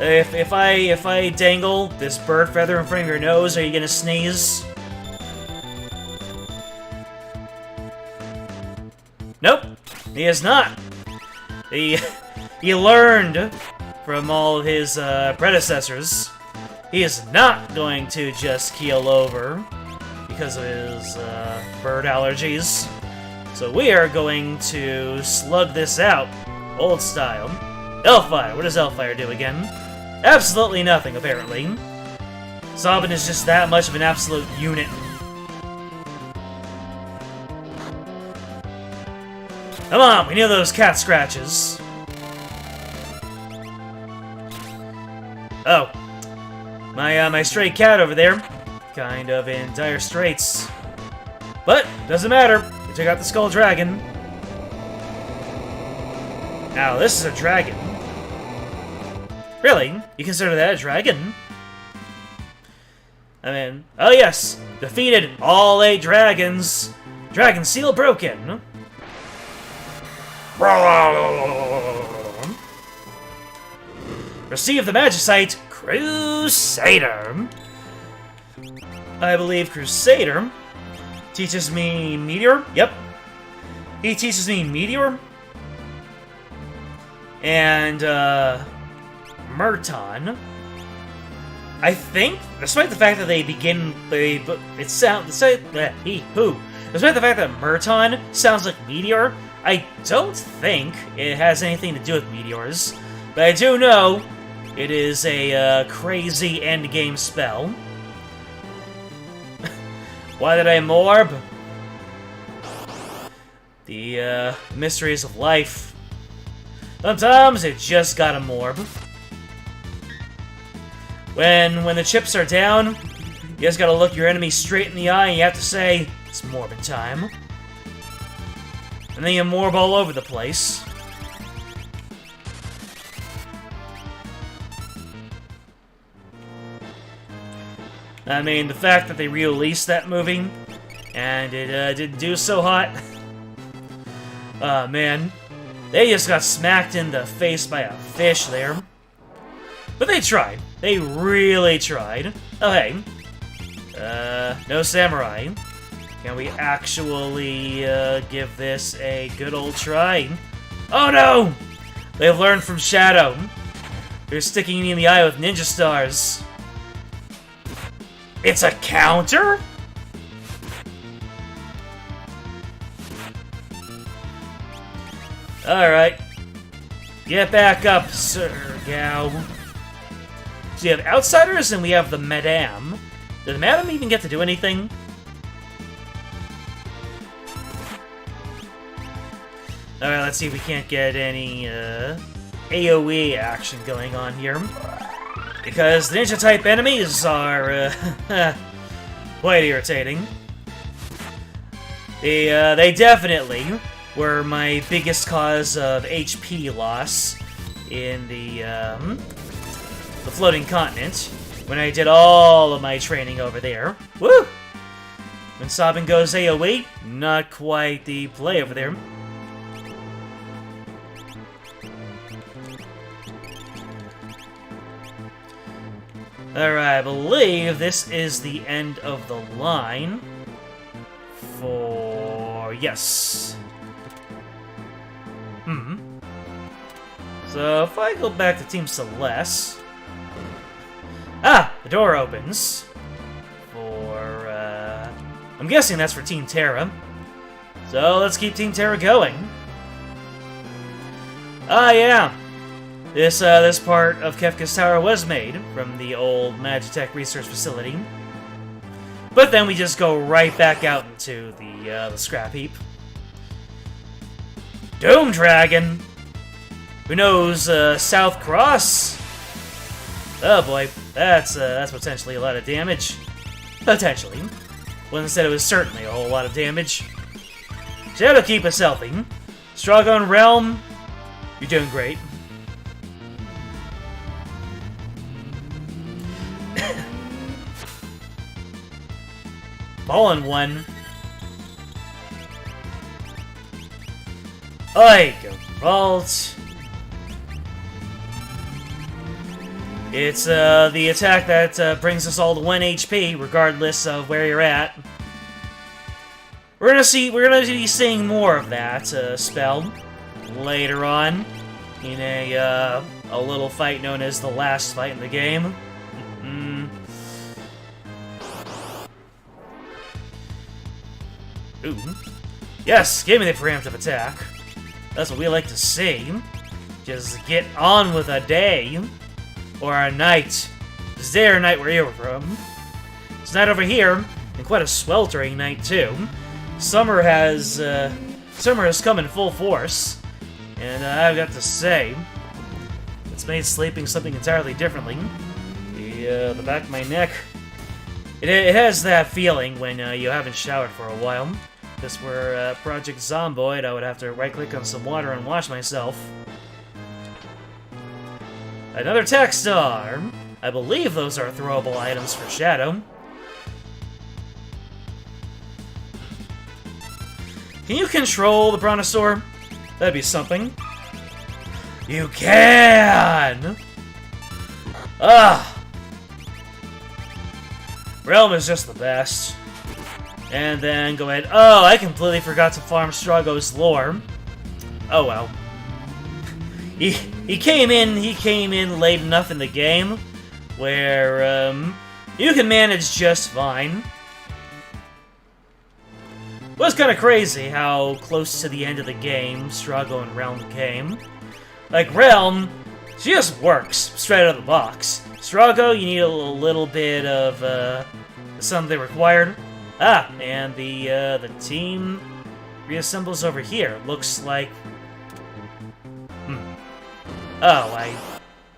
If I dangle this bird feather in front of your nose, are you gonna sneeze? Nope, he is not. He learned from all of his predecessors. He is not going to just keel over because of his bird allergies. So we are going to slug this out, old style. Hellfire. What does Hellfire do again? Absolutely nothing, apparently. Sabin is just that much of an absolute unit. Come on, we need those cat scratches. Oh. My stray cat over there. Kind of in dire straits. But, doesn't matter. We took out the Skull Dragon. Now, this is a dragon. Really? You consider that a dragon? I mean, oh yes! Defeated all 8 dragons! Dragon seal broken! Receive the Magicite, Crusader! I believe Crusader teaches me Meteor? Yep. He teaches me Meteor. And, Merton. I think, despite the fact that despite the fact that Merton sounds like Meteor, I don't think it has anything to do with meteors. But I do know it is a crazy endgame spell. Why did I morb? The mysteries of life. Sometimes it just gotta morb. When the chips are down, you just gotta look your enemy straight in the eye and you have to say, it's morbid time. And then you morb all over the place. I mean, the fact that they re-released that movie, and it didn't do so hot. Man. They just got smacked in the face by a fish there. But they tried. They really tried. Oh, hey. No samurai. Can we actually, give this a good old try? Oh, no! They've learned from Shadow. They're sticking me in the eye with ninja stars. It's a counter? Alright. Get back up, Sir Gao. So you have Outsiders and we have the Madame. Did the Madame even get to do anything? Alright, let's see if we can't get any AoE action going on here. Because the ninja-type enemies are quite irritating. They definitely were my biggest cause of HP loss in the floating continent when I did all of my training over there. Woo! When Sabin goes AoE, not quite the play over there. Alright, I believe this is the end of the line for... yes. So, if I go back to Team Celeste... ah! The door opens. For, I'm guessing that's for Team Terra. So, let's keep Team Terra going. Ah, yeah! This part of Kefka's Tower was made from the old Magitech Research Facility. But then we just go right back out into the scrap heap. Doom Dragon! Who knows, South Cross? Oh boy, that's potentially a lot of damage. Potentially. One said it was certainly a whole lot of damage. Shadow, keep us healthy. Stragon Realm, you're doing great. Fallen One. Oi, Geralt. It's the attack that brings us all to 1 HP, regardless of where you're at. We're gonna be seeing more of that spell later on in a little fight known as the last fight in the game. Ooh. Yes, give me the preemptive attack. That's what we like to see. Just get on with a day. Or a night. Is there a night where you're from? It's night over here, and quite a sweltering night too. Summer has come in full force, and I've got to say, it's made sleeping something entirely differently. The back of my neck, it has that feeling when you haven't showered for a while. If this were Project Zomboid, I would have to right-click on some water and wash myself. Another tech star. I believe those are throwable items for Shadow. Can you control the Brontosaur? That'd be something. You can! Realm is just the best. And then go ahead. Oh, I completely forgot to farm Strago's lore. Oh well. He came in late enough in the game where you can manage just fine. It was kind of crazy how close to the end of the game Strago and Realm came. Like, Realm, she just works straight out of the box. Strago, you need a little bit of something required. And the team reassembles over here. Looks like... Oh,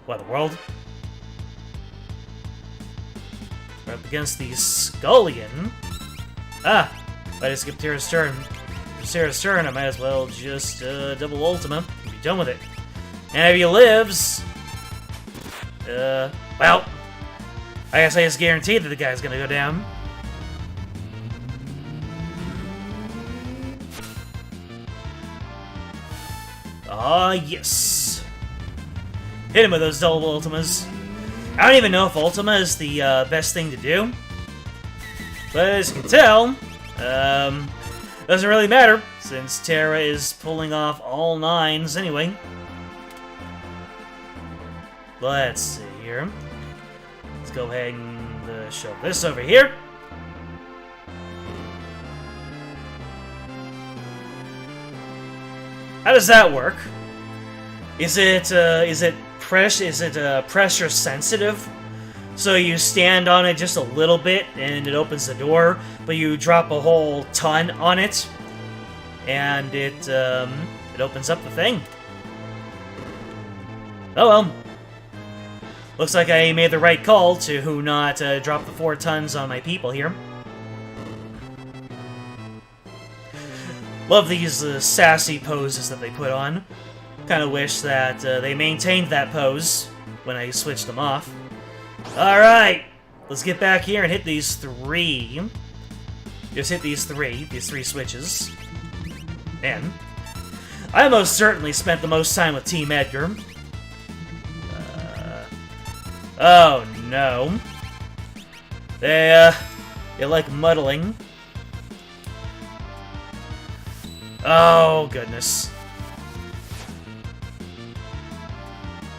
what, the world? We're up against the Scullion. If I just skip Terra's turn. For Terra's turn, I might as well just double Ultima and be done with it. And if he lives... well... I guess I just guaranteed that the guy's gonna go down. Ah, yes. Hit him with those double Ultimas. I don't even know if Ultima is the best thing to do. But as you can tell, doesn't really matter, since Terra is pulling off all 9s anyway. Let's see here. Let's go ahead and show this over here. How does that work? Is it pressure sensitive? So you stand on it just a little bit and it opens the door, but you drop a whole ton on it and it opens up the thing. Oh well. Looks like I made the right call to not drop the 4 tons on my people here. Love these sassy poses that they put on. Kind of wish that they maintained that pose when I switched them off. Alright, let's get back here and hit these 3. Just hit these 3 switches. And I most certainly spent the most time with Team Edgar. Oh no. They like muddling. Oh, goodness.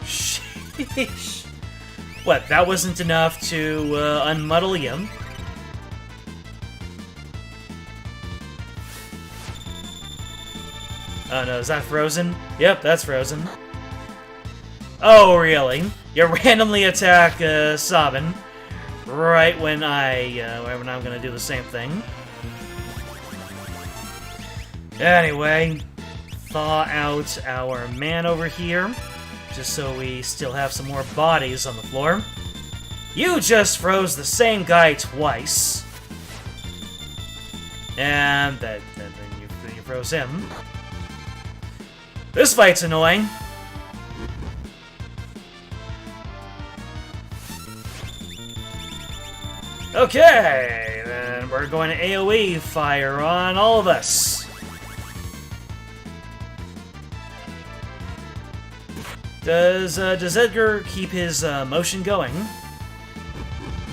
Sheesh. What, that wasn't enough to unmuddle him? Oh no, is that frozen? Yep, that's frozen. Oh, really? You randomly attack Sabin right when I'm gonna do the same thing. Anyway, thaw out our man over here, just so we still have some more bodies on the floor. You just froze the same guy twice. And then you froze him. This fight's annoying. Okay, then we're going to AoE fire on all of us. Does Edgar keep his motion going?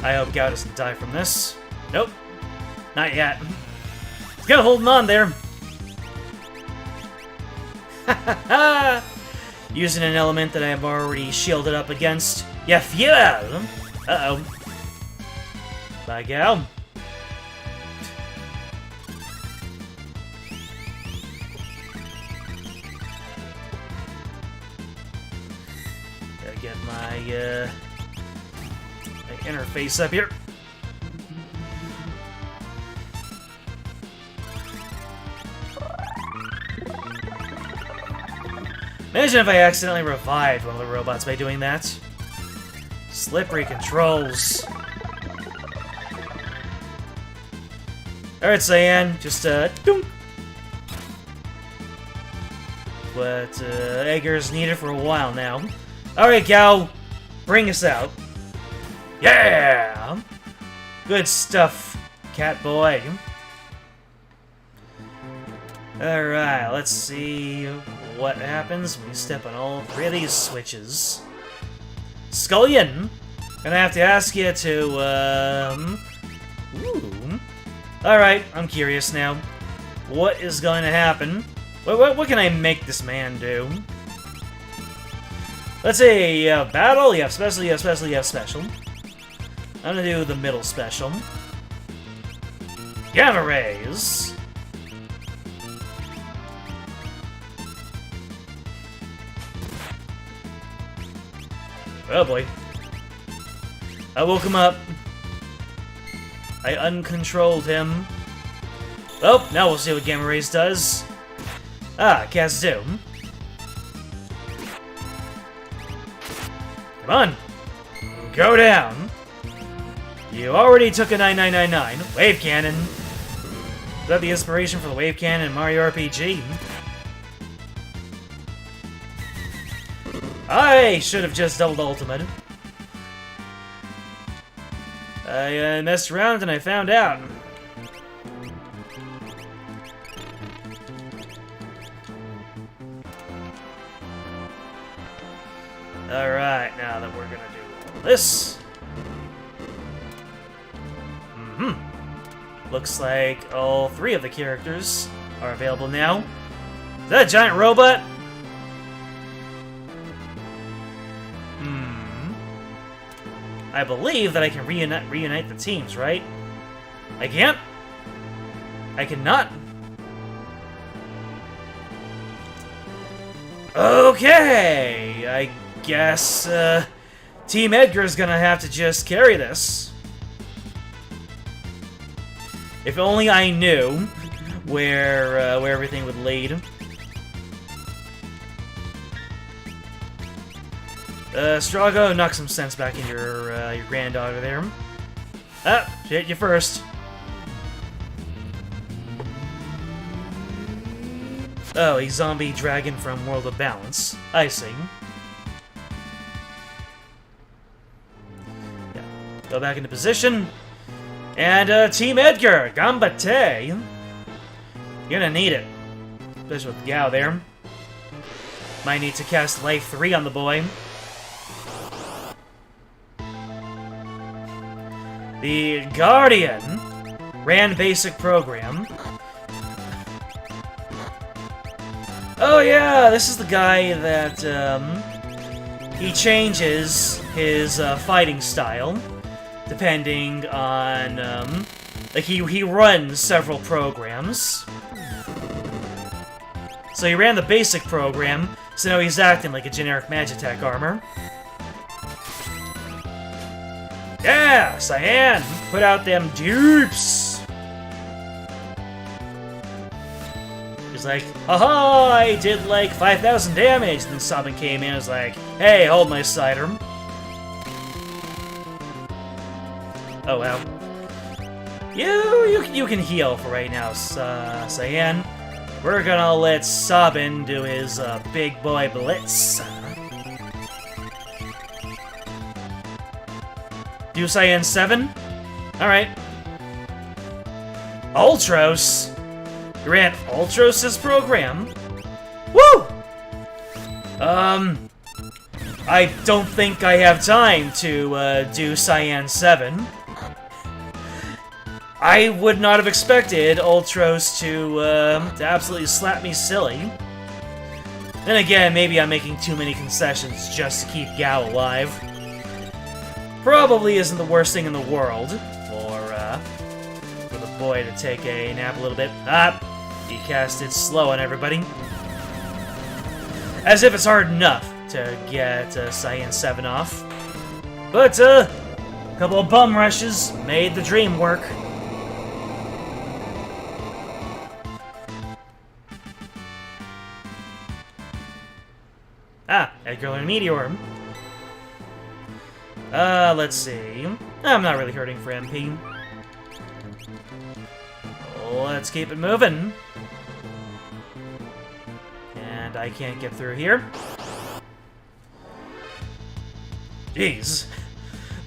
I hope Gao doesn't die from this. Nope, not yet. He's got holding on there. Using an element that I have already shielded up against. Yeah, fuel. Uh-oh. Bye, Gao. my interface up here. Imagine if I accidentally revived one of the robots by doing that. Slippery controls. Alright, Cyan, just, doom. What, Edgar's needed for a while now. Alright, Gao, bring us out. Yeah! Good stuff, cat boy. Alright, let's see what happens when we step on all three of these switches. Scullion, gonna have to ask you to, ooh. Alright, I'm curious now. What is going to happen? What can I make this man do? Let's say you have battle, you have special, you have special, you have special. I'm gonna do the middle special. Gamma rays. Oh boy. I woke him up. I uncontrolled him. Well, now we'll see what Gamma Rays does. Ah, cast Doom. Come on. Go down. You already took a 9999. Wave Cannon. Is that the inspiration for the Wave Cannon in Mario RPG? I should have just doubled ultimate. I messed around and I found out. Alright, now that we're gonna do all this. Looks like all three of the characters are available now. Is that a giant robot? I believe that I can reunite the teams, right? I can't? I cannot? Okay! I guess, Team Edgar's gonna have to just carry this. If only I knew where everything would lead. Strago, knock some sense back in your granddaughter there. Ah, she hit you first. Oh, a zombie dragon from World of Balance. I see. Yeah, go back into position. And, Team Edgar, gambate. You're gonna need it. Especially with Gao there. Might need to cast Life 3 on the boy. The Guardian ran basic program. Oh yeah, this is the guy that, he changes his, fighting style, depending on, like, he runs several programs. So he ran the basic program, so now he's acting like a generic Magitech armor. Yeah, Cyan! Put out them dupes! He's like, haha, I did like 5,000 damage. Then Sabin came in and was like, hey, hold my cider. Oh, well. You can heal for right now, Cyan. We're gonna let Sabin do his big boy blitz. Do Cyan 7? Alright. Ultros? You ran Ultros' program? Woo! I don't think I have time to, do Cyan 7. I would not have expected Ultros to absolutely slap me silly. Then again, maybe I'm making too many concessions just to keep Gao alive. Probably isn't the worst thing in the world for the boy to take a nap a little bit. Ah, he casted slow on everybody. As if it's hard enough to get Cyan 7 off. But a couple of bum rushes made the dream work. Ah, Edgar and Meteor. Let's see. I'm not really hurting for MP. Let's keep it moving. And I can't get through here. Jeez.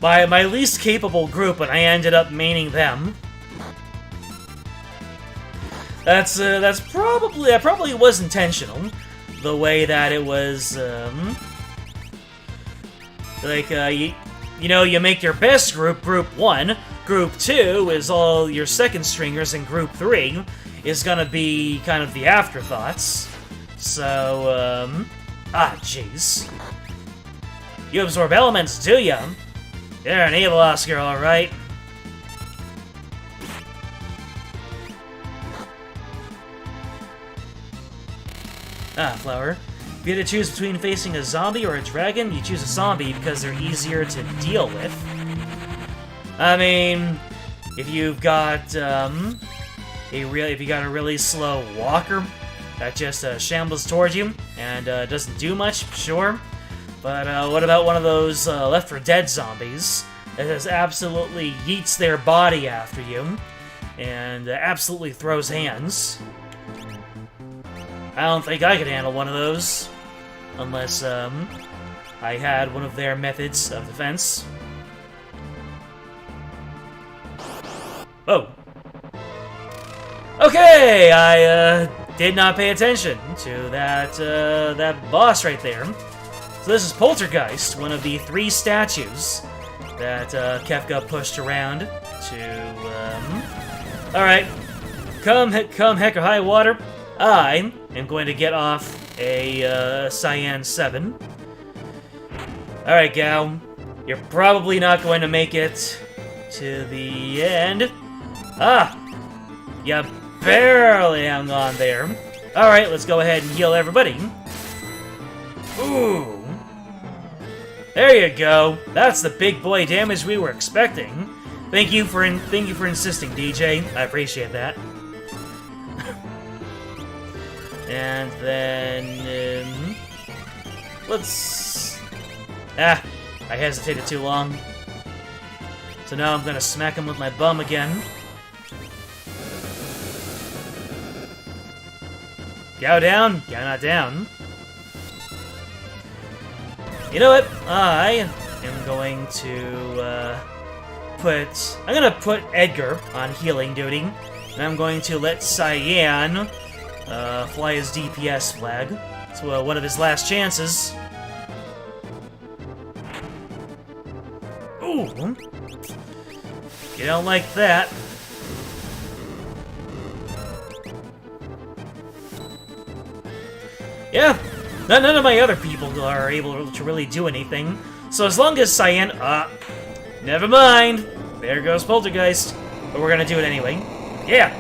My least capable group, and I ended up maining them. That probably was intentional. The way that it was, like, you know, you make your best group, Group 1. Group 2 is all your second stringers, and Group 3 is gonna be kind of the afterthoughts. So, jeez. You absorb elements, do ya? You're an evil Oscar, alright. Flower. If you had to choose between facing a zombie or a dragon, you choose a zombie because they're easier to deal with. I mean, if you've got a really slow walker that just shambles towards you and doesn't do much, sure. But what about one of those Left 4 Dead zombies that just absolutely yeets their body after you and absolutely throws hands? I don't think I could handle one of those unless I had one of their methods of defense. Oh. Okay, I did not pay attention to that boss right there. So this is Poltergeist, one of the 3 statues that Kefka pushed around to. All right, come heck or high water, I am going to get off a Cyan 7. All right, Gao, you're probably not going to make it to the end. You barely hung on there. All right, let's go ahead and heal everybody. Ooh. There you go. That's the big boy damage we were expecting. Thank you for insisting, DJ. I appreciate that. And then let's. I hesitated too long. So now I'm gonna smack him with my bum again. Go down. Go not down. You know what? I am going to I'm gonna put Edgar on healing duty, and I'm going to let Cyan fly his DPS flag. It's one of his last chances. Ooh, you don't like that. Yeah. None of my other people are able to really do anything. So as long as Cyan... never mind. There goes Poltergeist. But we're gonna do it anyway. Yeah.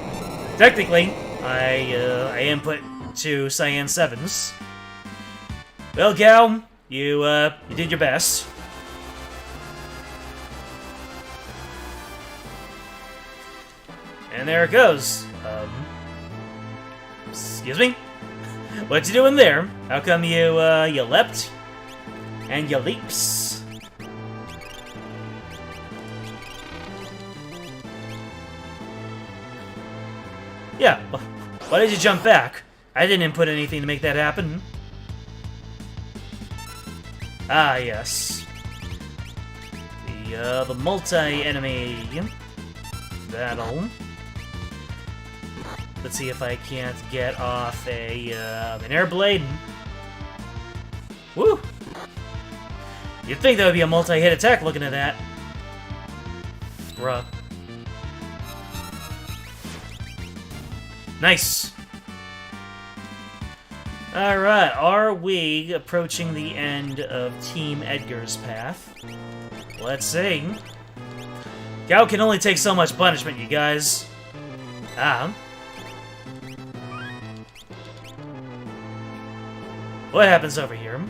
Technically, I input 2 Cyan 7s. Well, Gao, you did your best. And there it goes. Excuse me? What you doing there? How come you leapt? And you leaps? Yeah, why did you jump back? I didn't input anything to make that happen. Ah, yes. The multi-enemy battle. Let's see if I can't get off an air blade. Woo! You'd think that would be a multi-hit attack looking at that. Bruh. Nice! Alright, are we approaching the end of Team Edgar's path? Let's see. Gao can only take so much punishment, you guys. What happens over here?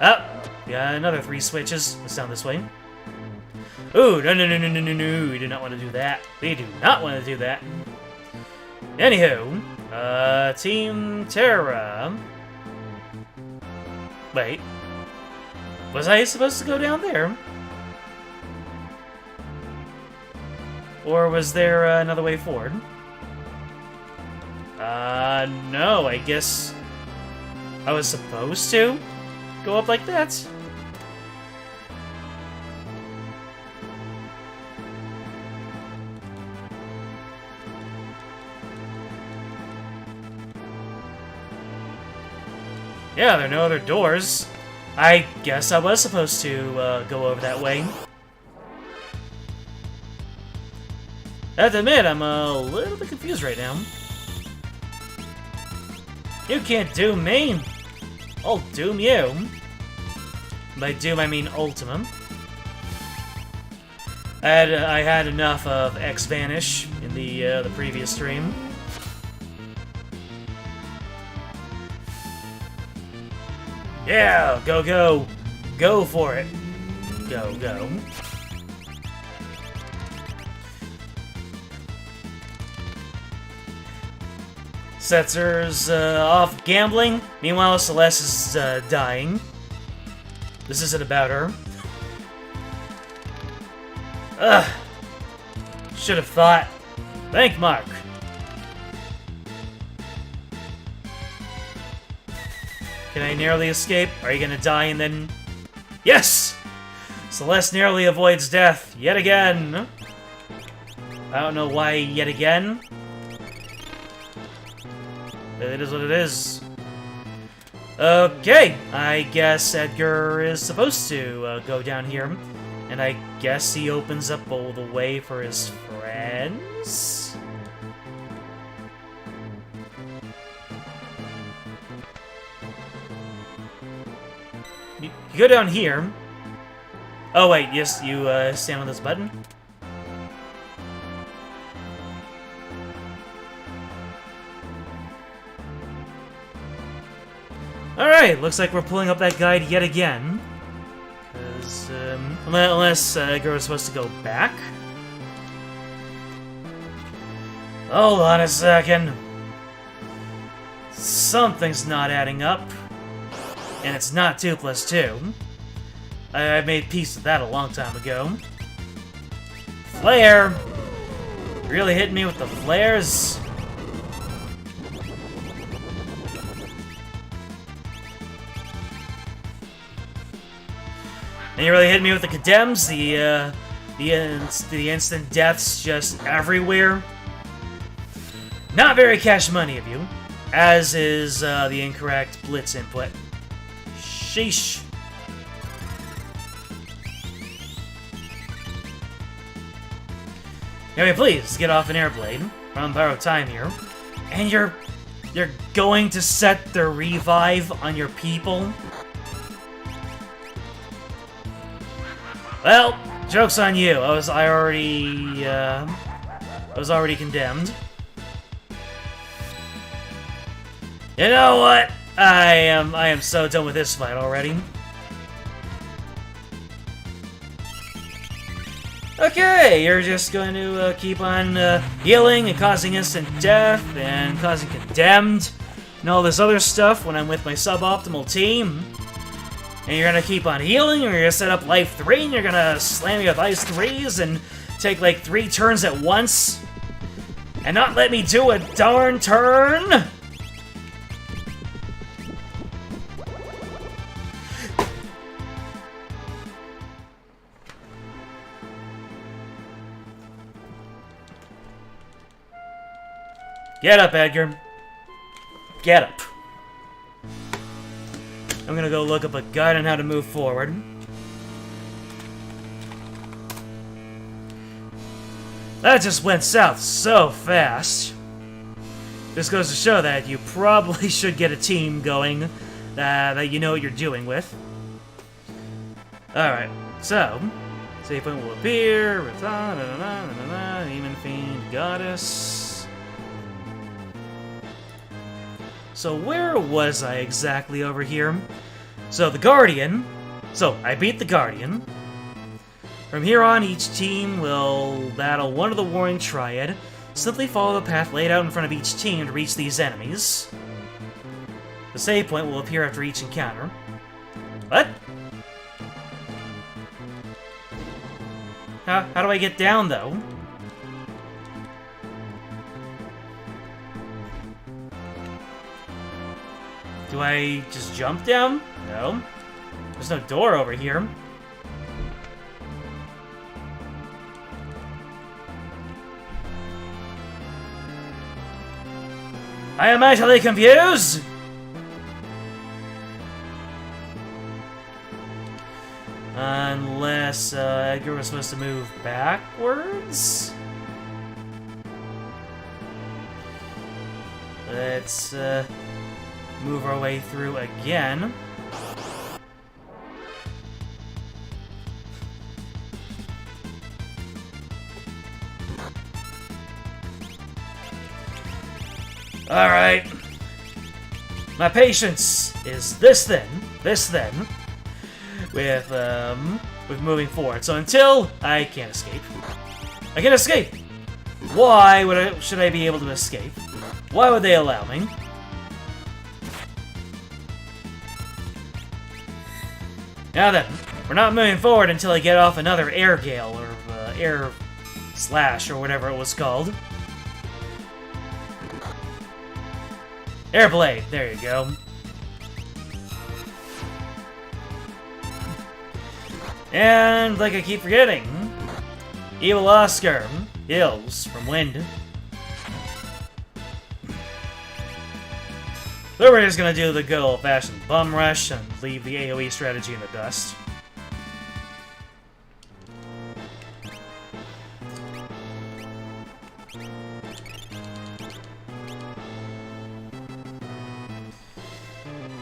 Oh, yeah, another 3 switches. Let's down this way. Ooh, no, we do not want to do that. We do not want to do that. Anywho, Team Terra. Wait. Was I supposed to go down there? Or was there another way forward? No, I guess I was supposed to go up like that. Yeah, there are no other doors. I guess I was supposed to go over that way. I have to admit, I'm a little bit confused right now. You can't doom me. I'll doom you. By doom, I mean Ultima. I had enough of X Vanish in the previous stream. Yeah, go for it. Go. Setzer's off gambling. Meanwhile, Celeste is dying. This isn't about her. Ugh. Should have thought. Thank Mark. Can I narrowly escape? Are you gonna die and then... Yes! Celeste narrowly avoids death, yet again. I don't know why yet again. It is what it is. Okay, I guess Edgar is supposed to go down here. And I guess he opens up all the way for his friends? You go down here. Oh wait, yes, you stand on this button. Alright, looks like we're pulling up that guide yet again. Because, unless Edgar was supposed to go back. Hold on a second. Something's not adding up. And it's not 2 plus 2. I made peace with that a long time ago. Flare! Really hitting me with the flares? And you really hit me with the condemns, the instant deaths just everywhere. Not very cash money of you, as is the incorrect blitz input. Sheesh. Anyway, please get off an airblade. We're on borrowed time here, and you're going to set the revive on your people. Well, joke's on you. I was already condemned. You know what? I am so done with this fight already. Okay, you're just going to keep on healing and causing instant death and causing condemned and all this other stuff when I'm with my suboptimal team. And you're gonna keep on healing, or you're gonna set up life 3, and you're gonna slam me with ice 3s and take like 3 turns at once and not let me do a darn turn? Get up, Edgar. Get up. I'm gonna go look up a guide on how to move forward. That just went south so fast. This goes to show that you probably should get a team going that you know what you're doing with. Alright, so... save point will appear, Demon Fiend, Goddess... So where was I exactly over here? So the Guardian... So, I beat the Guardian. From here on, each team will battle one of the Warring Triad. Simply follow the path laid out in front of each team to reach these enemies. The save point will appear after each encounter. What? How do I get down, though? Do I just jump down? No. There's no door over here. I am utterly confused! Unless, Edgar was supposed to move backwards? Let's, move our way through again. Alright. My patience is this thin, with moving forward. So until I can't escape. I can escape! Why should I be able to escape? Why would they allow me? Now then, we're not moving forward until I get off another air gale, or air slash, or whatever it was called. Airblade, there you go. And, like I keep forgetting, Evil Oscar heals from wind. So we're just gonna do the good old-fashioned bum rush and leave the AoE strategy in the dust.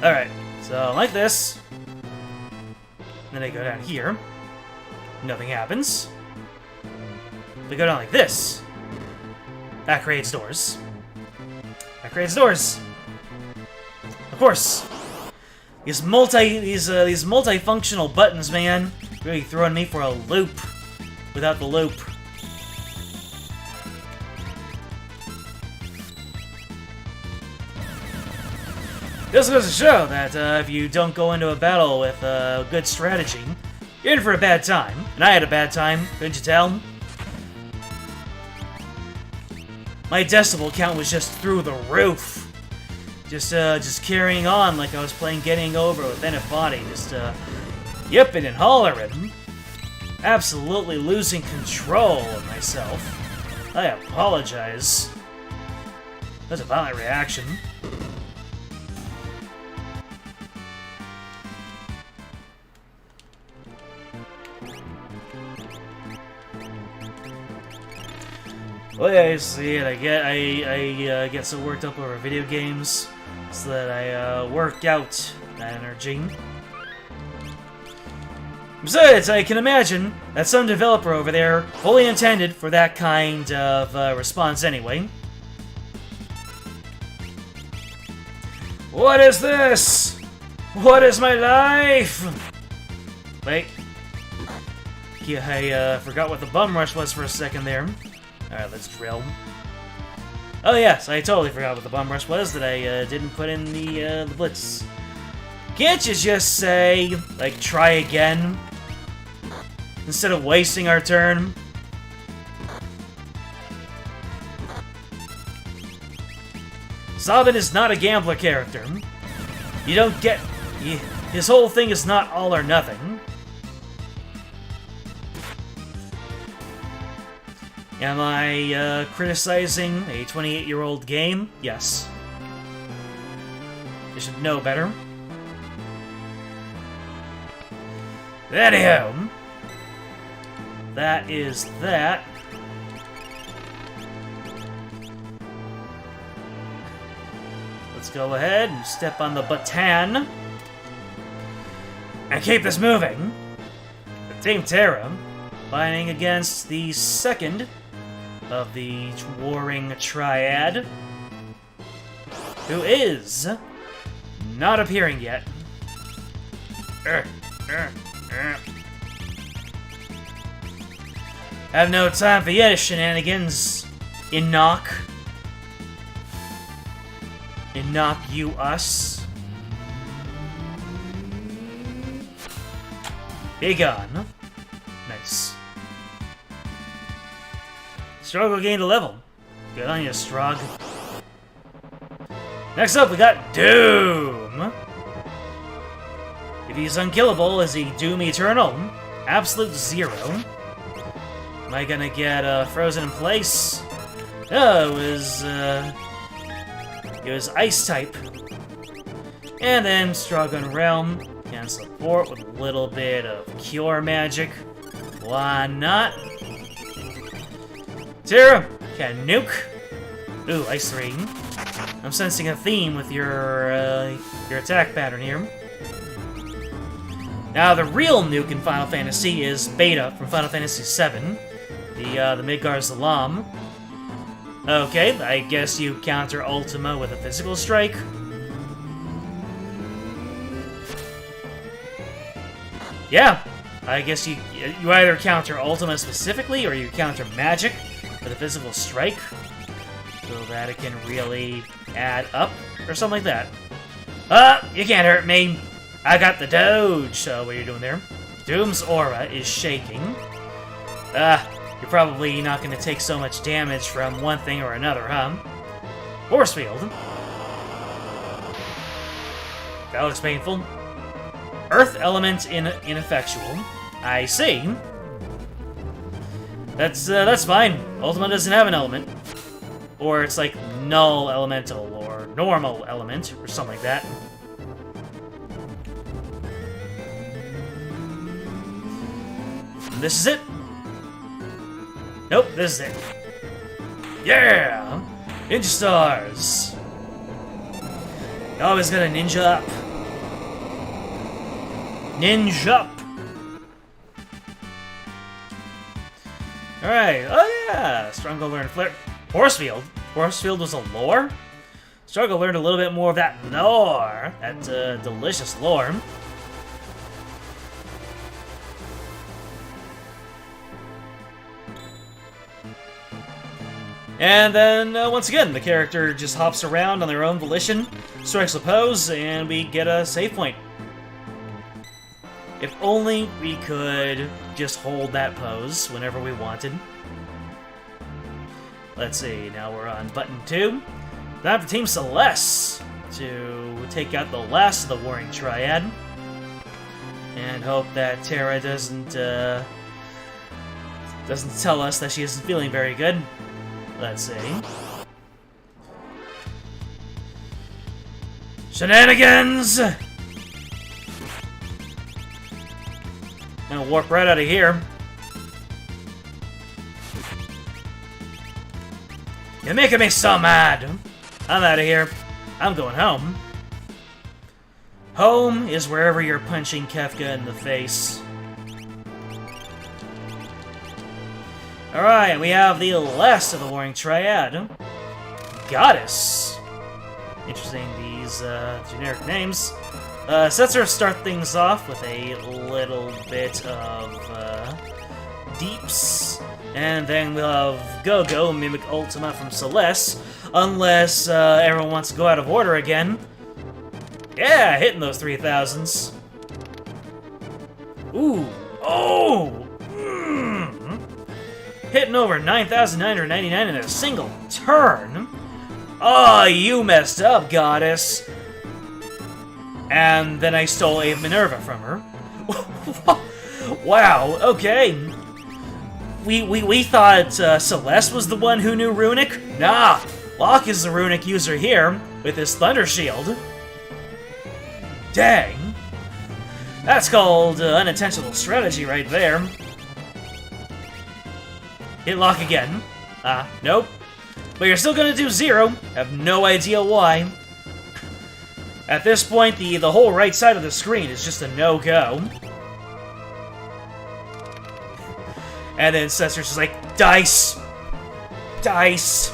Alright, so like this. Then I go down here. Nothing happens. We go down like this. That creates doors. That creates doors. Of course. These multifunctional buttons, man, really throwing me for a loop without the loop. This goes to show that if you don't go into a battle with a good strategy, you're in for a bad time. And I had a bad time, couldn't you tell? My decibel count was just through the roof. Just carrying on like I was playing Getting Over with Bennett Body, just yipping and hollering. Absolutely losing control of myself. I apologize. That's a violent reaction. Well, yeah, you see it. I get so worked up over video games, so that I work out that energy. Besides, I can imagine that some developer over there fully intended for that kind of response anyway. What is this? What is my life? Wait. Yeah, I forgot what the bum rush was for a second there. Alright, let's drill. Oh yes, I totally forgot what the bum rush was, that I didn't put in the blitz. Can't you just say, like, try again? Instead of wasting our turn? Sabin is not a gambler character. You don't get... his whole thing is not all or nothing. Am I criticizing a 28-year-old game? Yes. You should know better. Anyhow, that is that. Let's go ahead and step on the button and keep this moving. The Team Terra fighting against the second of the Warring Triad, who is not appearing yet. Have no time for your shenanigans, Enoch. Enoch, you us. Be gone. Nice. Struggle gained a level. Good on you, Strog. Next up, we got Doom. If he's unkillable, is he Doom Eternal? Absolute 0. Am I gonna get frozen in place? No, it was Ice type. And then Stragon Realm can support with a little bit of Cure Magic. Why not? Terra can nuke. Ooh, Ice 3. I'm sensing a theme with your attack pattern here. Now, the real nuke in Final Fantasy is Beta from Final Fantasy VII, the Midgar Zalam. Okay, I guess you counter Ultima with a physical strike. Yeah, I guess you either counter Ultima specifically, or you counter Magic with a physical strike, so that it can really add up, or something like that. You can't hurt me. I got the Doge. So what are you doing there? Doom's aura is shaking. You're probably not going to take so much damage from one thing or another, huh? Force field. That looks painful. Earth element ineffectual. I see. That's fine. Ultima doesn't have an element. Or it's like null elemental, or normal element, or something like that. And this is it. Nope, this is it. Yeah! Ninja stars! Always got a ninja up. Ninja up! Alright, oh yeah! Struggle learned Flare. Forcefield? Forcefield was a lore? Struggle learned a little bit more of that lore. That delicious lore. And then, once again, the character just hops around on their own volition, strikes a pose, and we get a save point. If only we could just hold that pose whenever we wanted. Let's see, now we're on button 2. Time for Team Celeste to take out the last of the Warring Triad. And hope that Terra doesn't tell us that she isn't feeling very good. Let's see. Shenanigans! I'm gonna warp right out of here. You're making me so mad! I'm out of here. I'm going home. Home is wherever you're punching Kefka in the face. Alright, we have the last of the Warring Triad. Goddess. Interesting, these generic names. Setzer start things off with a little bit of deeps. And then we'll have Go-Go mimic Ultima from Celeste. Unless everyone wants to go out of order again. Yeah, hitting those 3000s. Ooh. Oh! Hitting over 9,999 in a single turn. Oh, you messed up, Goddess. And then I stole a Minerva from her. Wow, okay. We thought Celeste was the one who knew Runic? Nah, Locke is the Runic user here, with his Thunder Shield. Dang. That's called unintentional strategy right there. Hit Locke again. Nope. But you're still gonna do 0. Have no idea why. At this point, the whole right side of the screen is just a no-go. And then Setzer's just like, dice! Dice!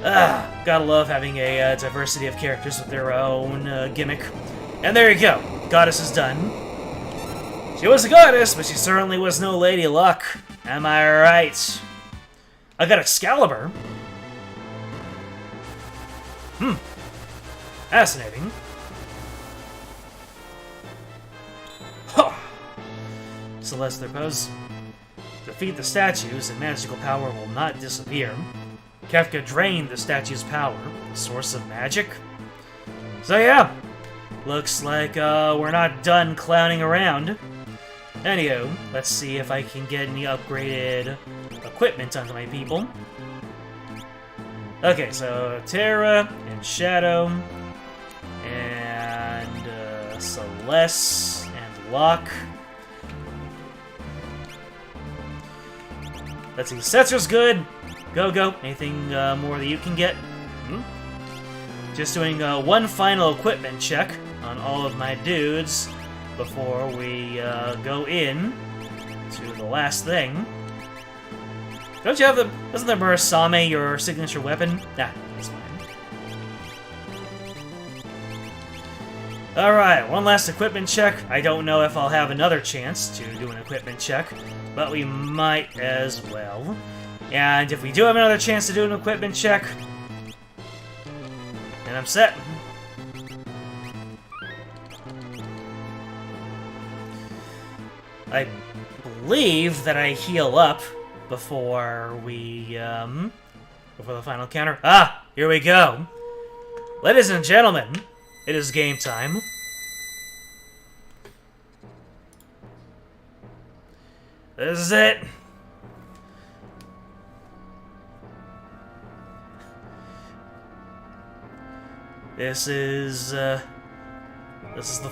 Gotta love having a diversity of characters with their own gimmick. And there you go. Goddess is done. She was a goddess, but she certainly was no Lady Luck. Am I right? I got Excalibur. Fascinating. Huh. Celeste their pose. Defeat the statues and magical power will not disappear. Kefka drained the statue's power, source of magic. So yeah, looks like we're not done clowning around. Anywho, let's see if I can get any upgraded equipment onto my people. Okay, so Terra and Shadow and Celeste and Locke. Let's see, Setzer's good. Go. Anything more that you can get? Just doing one final equipment check on all of my dudes before we go in to the last thing. Don't you have the... Isn't the Murasame your signature weapon? Nah, that's fine. Alright, one last equipment check. I don't know if I'll have another chance to do an equipment check, but we might as well. And if we do have another chance to do an equipment check, then I'm set. I believe that I heal up before we, before the final counter. Ah, here we go. Ladies and gentlemen, it is game time. This is it. This is the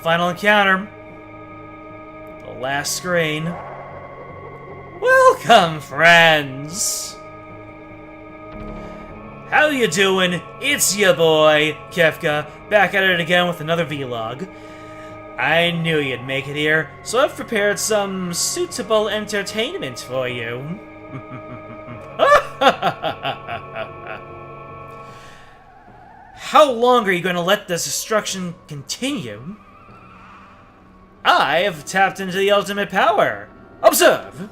final encounter. The last screen. Welcome, friends! How you doing? It's your boy, Kefka, back at it again with another vlog. I knew you'd make it here, so I've prepared some suitable entertainment for you. How long are you going to let this destruction continue? I have tapped into the ultimate power. Observe!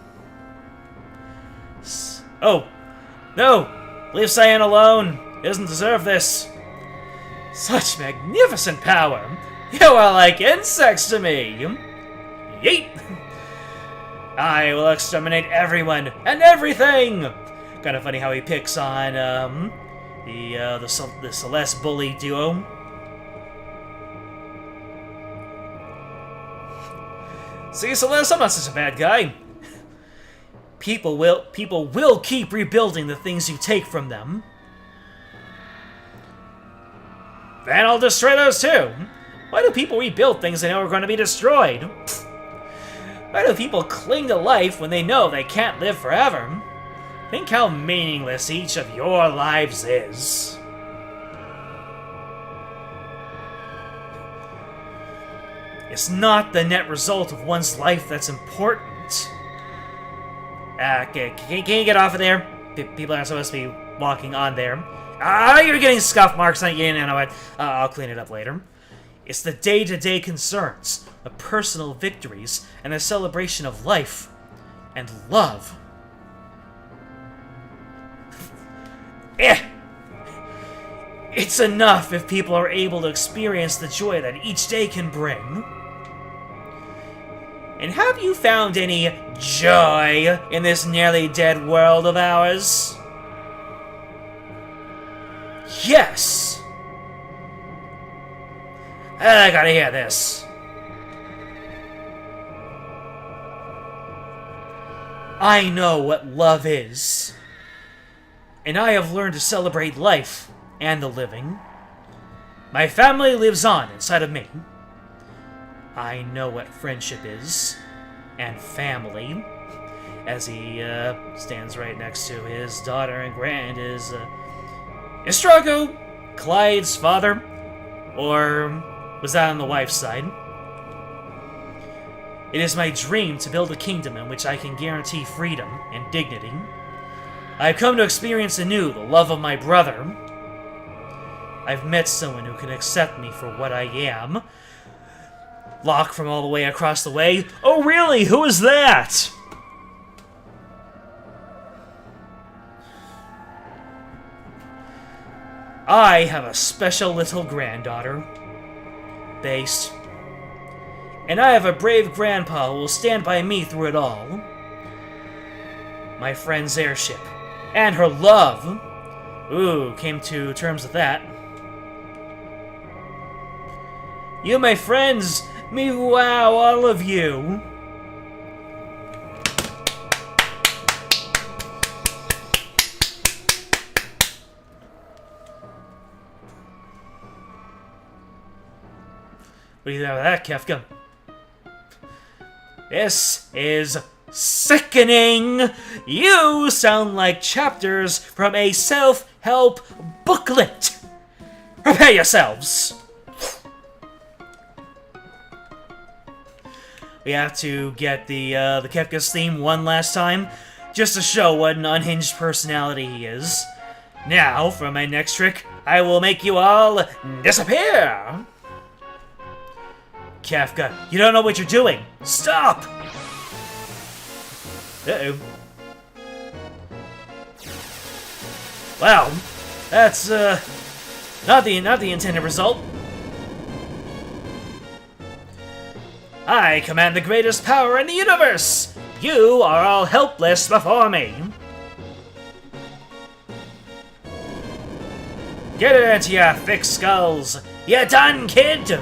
Oh, no! Leave Cyan alone! He doesn't deserve this! Such magnificent power! You are like insects to me! Yeet! I will exterminate everyone and everything! Kind of funny how he picks on, the Celeste bully duo. See, Celeste, I'm not such a bad guy. People will keep rebuilding the things you take from them. Then I'll destroy those too. Why do people rebuild things they know are going to be destroyed? Why do people cling to life when they know they can't live forever? Think how meaningless each of your lives is. It's not the net result of one's life that's important. Okay, can you get off of there? People aren't supposed to be walking on there. You're getting scuff marks on you. You know what? I'll clean it up later. It's the day-to-day concerns, the personal victories, and the celebration of life and love. It's enough if people are able to experience the joy that each day can bring. And have you found any joy in this nearly dead world of ours? Yes! I gotta hear this. I know what love is. And I have learned to celebrate life and the living. My family lives on inside of me. I know what friendship is, and family, as he stands right next to his daughter and is Drago Clyde's father, or was that on the wife's side? It is my dream to build a kingdom in which I can guarantee freedom and dignity. I have come to experience anew the love of my brother. I've met someone who can accept me for what I am. Locke from all the way across the way. Oh really? Who is that? I have a special little granddaughter. Based. And I have a brave grandpa who will stand by me through it all. My friend's airship. And her love. Ooh, came to terms with that. You, my friends, me wow, all of you. What do you think of that, Kefka? This is sickening! You sound like chapters from a self-help booklet! Prepare yourselves! We have to get the Kefka's theme one last time, just to show what an unhinged personality he is. Now, for my next trick, I will make you all disappear! Kefka, you don't know what you're doing! Stop! Uh-oh. Wow, that's, not the intended result. I command the greatest power in the universe! You are all helpless before me! Get it into your thick skulls! You done, kid?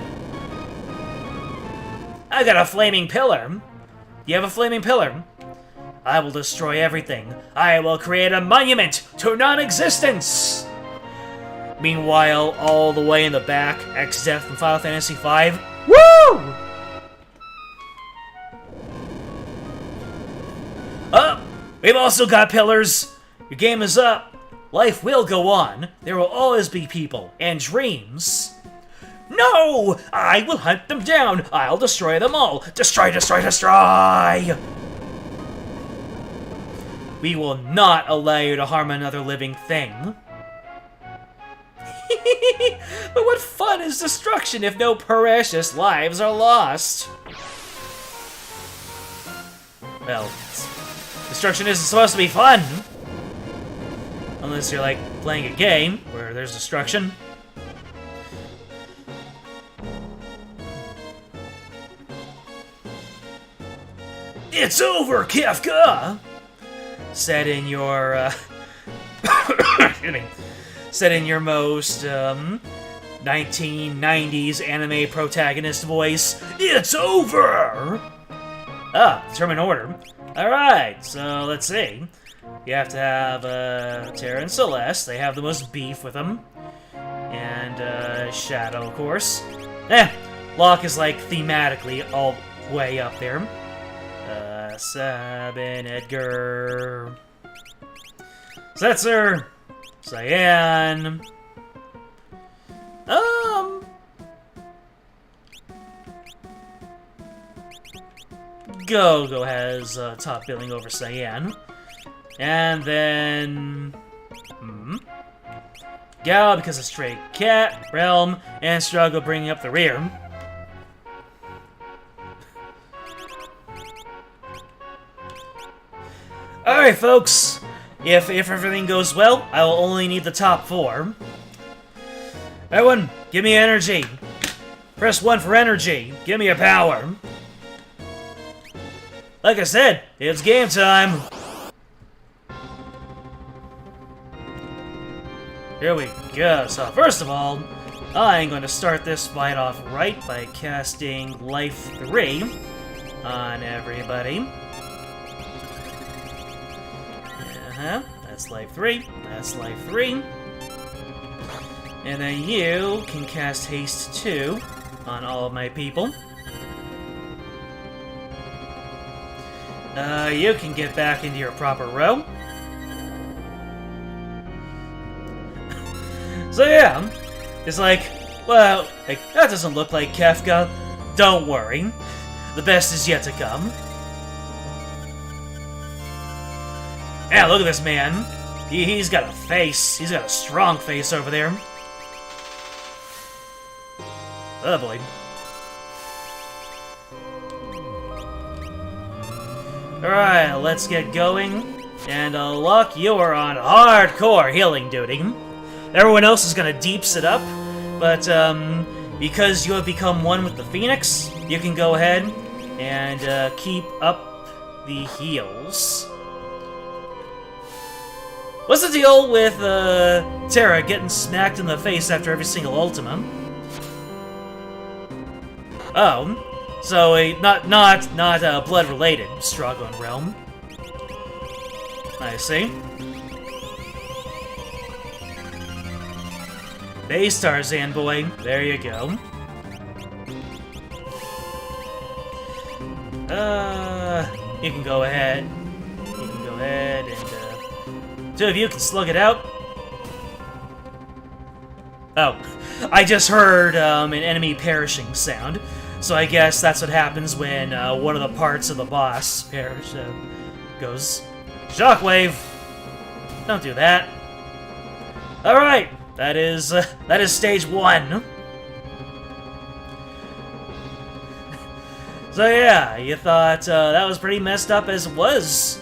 I got a flaming pillar. You have a flaming pillar? I will destroy everything. I will create a monument to non-existence! Meanwhile, all the way in the back, X-Death from Final Fantasy V. Woo! Oh! We've also got pillars! Your game is up. Life will go on. There will always be people and dreams. No! I will hunt them down! I'll destroy them all! Destroy, destroy, destroy! We will not allow you to harm another living thing. But what fun is destruction if no precious lives are lost? Well, destruction isn't supposed to be fun! Unless you're, like, playing a game where there's destruction. It's over, Kefka! Said in your, excuse me. Said in your most, 1990s anime protagonist voice. It's over! Ah, determine order. Alright, so let's see. You have to have, Terra and Celeste. They have the most beef with them. And, Shadow, of course. Locke is, like, thematically all the way up there. Sabin, Edgar, Setzer, Cyan, Go has top billing over Cyan, and then Gal because of Stray Cat, Realm, and Struggle bringing up the rear. Alright, folks. If everything goes well, I will only need the top 4. Everyone, give me energy. Press 1 for energy. Give me a power. Like I said, it's game time. Here we go. So first of all, I'm going to start this fight off right by casting Life 3 on everybody. That's Life 3. That's Life 3. And then you can cast Haste 2 on all of my people. You can get back into your proper row. So yeah, it's like, well, like, that doesn't look like Kefka. Don't worry. The best is yet to come. Yeah, look at this man. He's got a face. He's got a strong face over there. Oh boy. Alright, let's get going. And Luck, you are on hardcore healing duty. Everyone else is gonna deeps it up, but because you have become one with the Phoenix, you can go ahead and keep up the heals. What's the deal with Terra getting smacked in the face after every single Ultima? Oh, so not blood related struggle in realm. I see. Base Tarzan boy, there you go. You can go ahead. You can go ahead and two of you can slug it out. Oh, I just heard an enemy perishing sound, so I guess that's what happens when one of the parts of the boss goes. Shockwave! Don't do that. Alright, that is stage 1. So yeah, you thought that was pretty messed up as it was.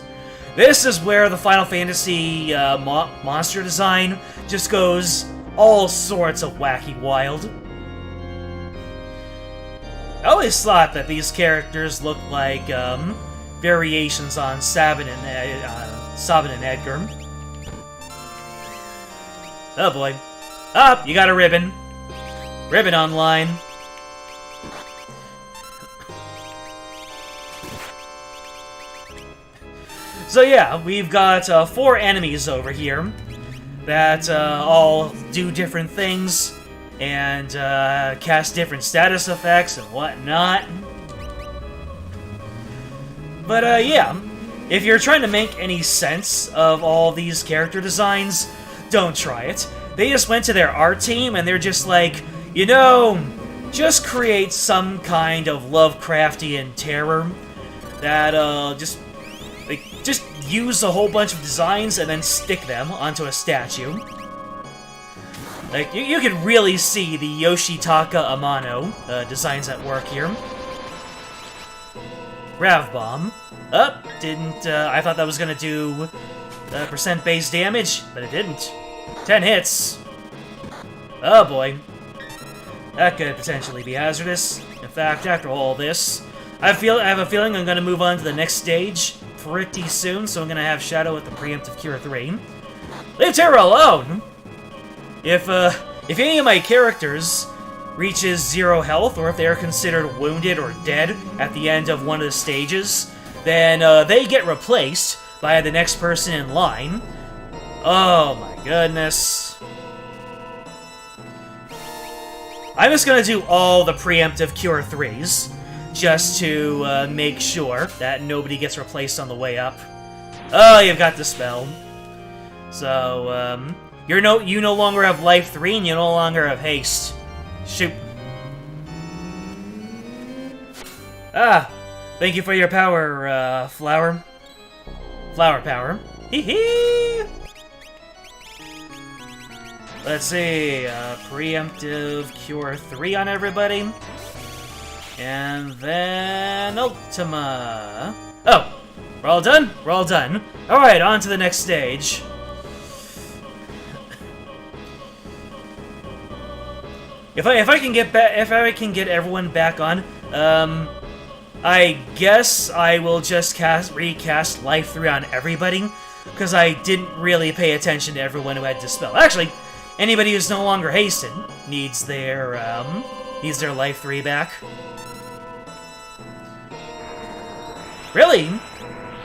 This is where the Final Fantasy monster design just goes all sorts of wacky wild. I always thought that these characters looked like variations on Sabin and Edgar. Oh boy. Up, you got a ribbon. Ribbon online. So yeah, we've got 4 enemies over here that all do different things and cast different status effects and whatnot. But yeah, if you're trying to make any sense of all these character designs, don't try it. They just went to their art team and they're just like, you know, just create some kind of Lovecraftian terror that just use a whole bunch of designs and then stick them onto a statue. Like, you can really see the Yoshitaka Amano designs at work here. Grav Bomb. Didn't, I thought that was gonna do percent base damage, but it didn't. 10 hits. Oh boy. That could potentially be hazardous. In fact, after all this, I have a feeling I'm gonna move on to the next stage pretty soon, so I'm gonna have Shadow with the preemptive Cure 3. Leave Terra alone! If any of my characters reaches 0 health, or if they are considered wounded or dead at the end of one of the stages, then they get replaced by the next person in line. Oh my goodness. I'm just gonna do all the preemptive Cure 3s, just to make sure that nobody gets replaced on the way up. Oh, you've got Dispel. So, you no longer have Life 3, and you no longer have Haste. Shoot. Ah, thank you for your power, Flower. Flower power. Hee hee! Let's see, preemptive Cure 3 on everybody. And then Ultima. Oh, we're all done? We're all done. Alright, on to the next stage. If I can get everyone back on, I guess I will just recast Life 3 on everybody, because I didn't really pay attention to everyone who had Dispel. Actually, anybody who's no longer hasted needs their Life 3 back. Really?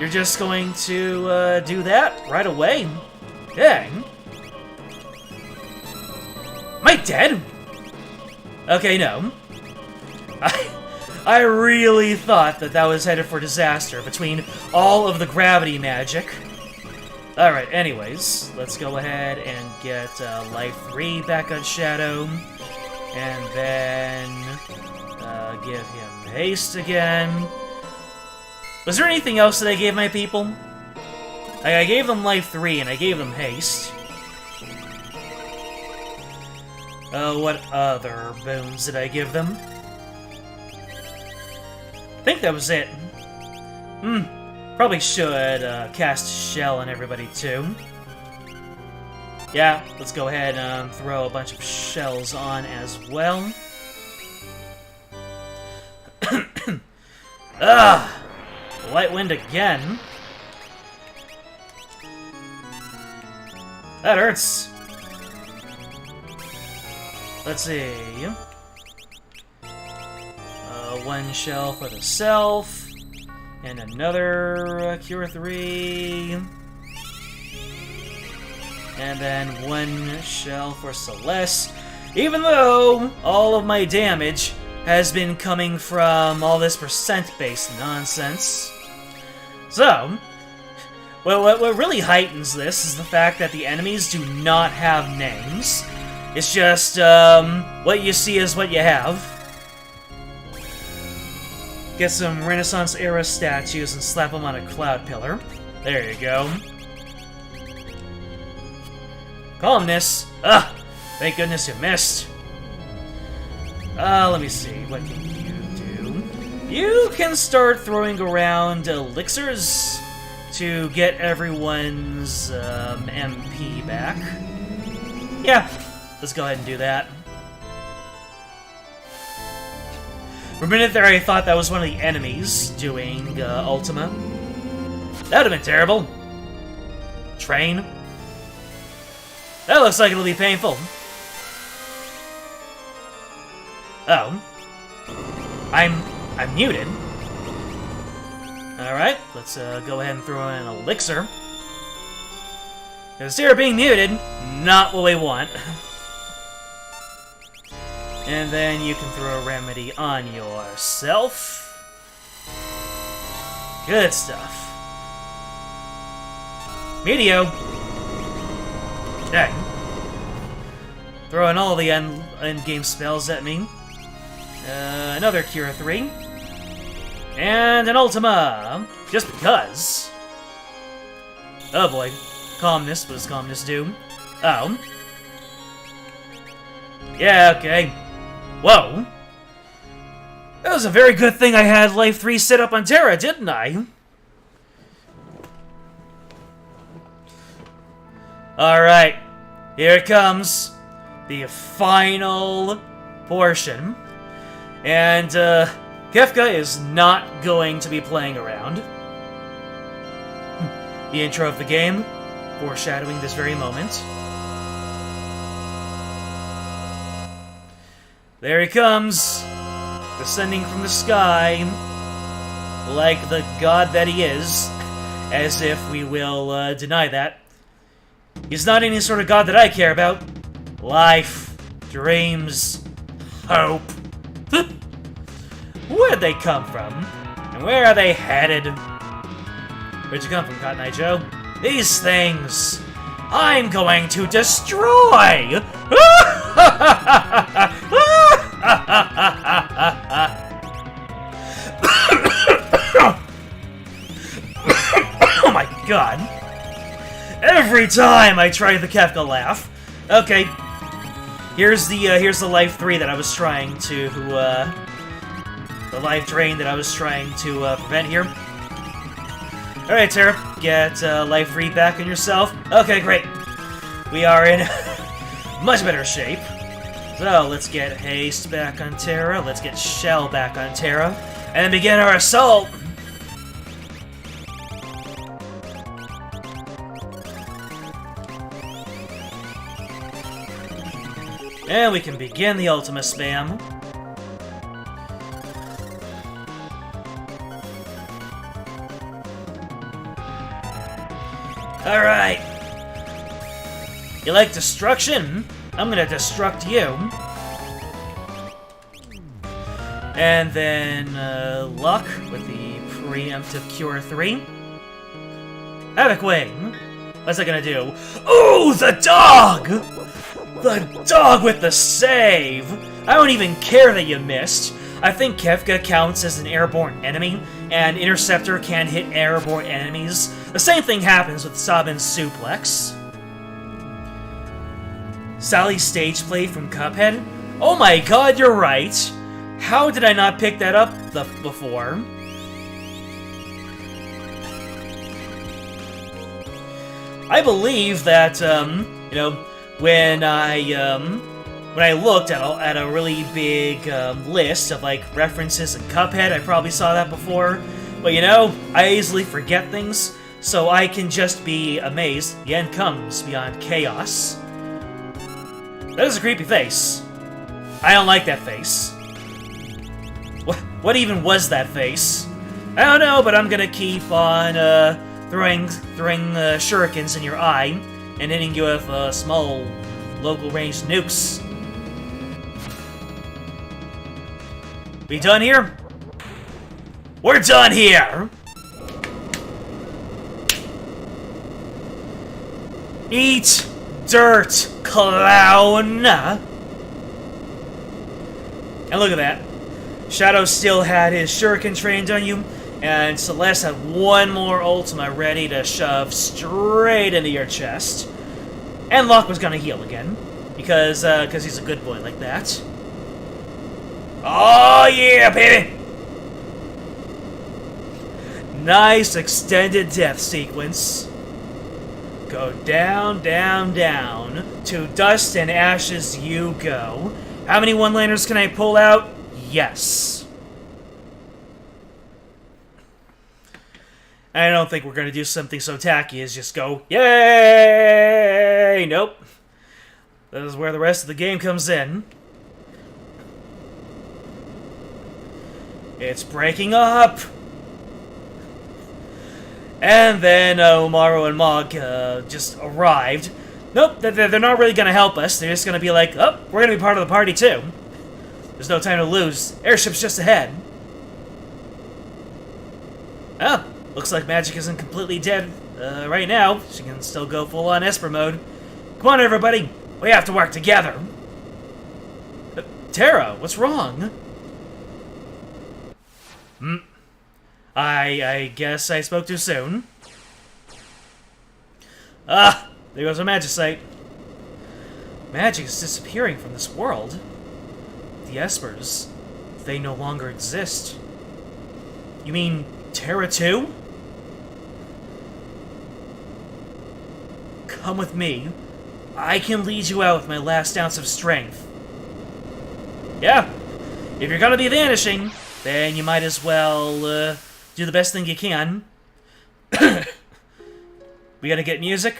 You're just going to do that right away? Dang. Am I dead? Okay, no. I really thought that was headed for disaster between all of the gravity magic. Alright, anyways, let's go ahead and get Life 3 back on Shadow. And then give him haste again. Was there anything else that I gave my people? I gave them Life 3 and I gave them haste. What other boons did I give them? I think that was it. Probably should cast Shell on everybody too. Yeah, let's go ahead and throw a bunch of shells on as well. Light wind again. That hurts. Let's see. One shell for the self, and another Cure 3. And then one shell for Celeste. Even though all of my damage has been coming from all this percent-based nonsense. So, well, what really heightens this is the fact that the enemies do not have names. It's just, what you see is what you have. Get some Renaissance-era statues and slap them on a cloud pillar. There you go. Calmness. Thank goodness you missed. Let me see. What can you do? You can start throwing around elixirs to get everyone's MP back. Yeah, let's go ahead and do that. For a minute there, I thought that was one of the enemies doing Ultima. That would have been terrible. Train. That looks like it'll be painful. Oh. I'm muted. Alright, let's go ahead and throw in an elixir. Because here being muted, not what we want. And then you can throw a remedy on yourself. Good stuff. Medio. Dang. Throwing all the end-game spells at me. Another Cure 3. And an Ultima. Just because. Oh boy. Calmness. What does calmness do? Oh. Yeah, okay. Whoa. That was a very good thing I had Life 3 set up on Terra, didn't I? Alright. Here it comes. The final portion. And, Kefka is not going to be playing around. The intro of the game, foreshadowing this very moment. There he comes, descending from the sky, like the god that he is, as if we will deny that. He's not any sort of god that I care about. Life, dreams, hope. Where'd they come from? And where are they headed? Where'd you come from, Cotton Eye Joe? These things, I'm going to destroy! Oh my god. Every time I try the Kefka laugh. Okay. Here's the Life 3 that I was trying to, the life drain that I was trying to prevent here. Alright, Terra, get Life 3 back on yourself. Okay, great. We are in much better shape. So, let's get Haste back on Terra, let's get Shell back on Terra, and begin our assault! And we can begin the Ultima spam. Alright. You like destruction? I'm gonna destruct you. And then, Luck with the preemptive Cure 3. Havoc Wing. What's that gonna do? Ooh, the dog! The dog with the save! I don't even care that you missed. I think Kefka counts as an airborne enemy, and Interceptor can hit airborne enemies. The same thing happens with Sabin's Suplex. Sally's stage play from Cuphead? Oh my god, you're right! How did I not pick that up before? I believe that, you know, when I looked at a really big list of, like, references in Cuphead, I probably saw that before. But, you know, I easily forget things, so I can just be amazed. The end comes beyond chaos. That is a creepy face. I don't like that face. What even was that face? I don't know, but I'm gonna keep on throwing shurikens in your eye and hitting you with small local range nukes. We done here? We're done here! Eat dirt, clown! And look at that. Shadow still had his shuriken trained on you, and Celeste had one more ultima ready to shove straight into your chest. And Locke was gonna heal again, because he's a good boy like that. Oh yeah, baby! Nice extended death sequence. Go down, down, down. To dust and ashes you go. How many one-liners can I pull out? Yes. I don't think we're going to do something so tacky as just go, yay! Nope. That is where the rest of the game comes in. It's breaking up! And then Umaru and Mog just arrived. Nope, they're not really going to help us. They're just going to be like, oh, we're going to be part of the party too. There's no time to lose. Airship's just ahead. Oh, looks like Magic isn't completely dead right now. She can still go full-on Esper mode. Come on, everybody. We have to work together. Terra, what's wrong? I guess I spoke too soon. Ah, there goes our Magicite. Magic is disappearing from this world. The Espers, they no longer exist. You mean Terra too? Come with me. I can lead you out with my last ounce of strength. Yeah, if you're gonna be vanishing, then you might as well do the best thing you can. We gonna get music?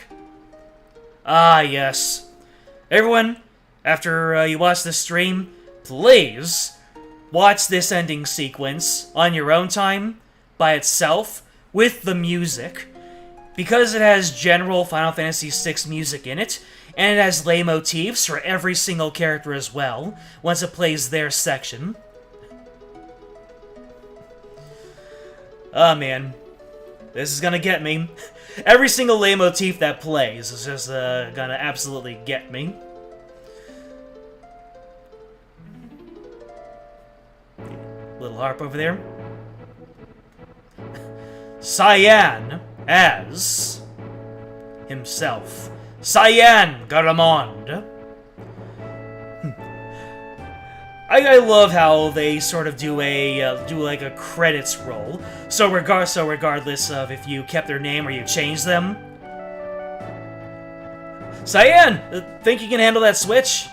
Ah, yes. Everyone, after you watch this stream, please watch this ending sequence on your own time, by itself, with the music. Because it has general Final Fantasy VI music in it, and it has lay motifs for every single character as well, once it plays their section. Oh man, this is gonna get me. Every single lay motif that plays is just gonna absolutely get me. Little harp over there. Cyan as himself. Cyan Garamond. I love how they sort of do like a credits roll. So regardless of if you kept their name or you changed them. Cyan, think you can handle that switch?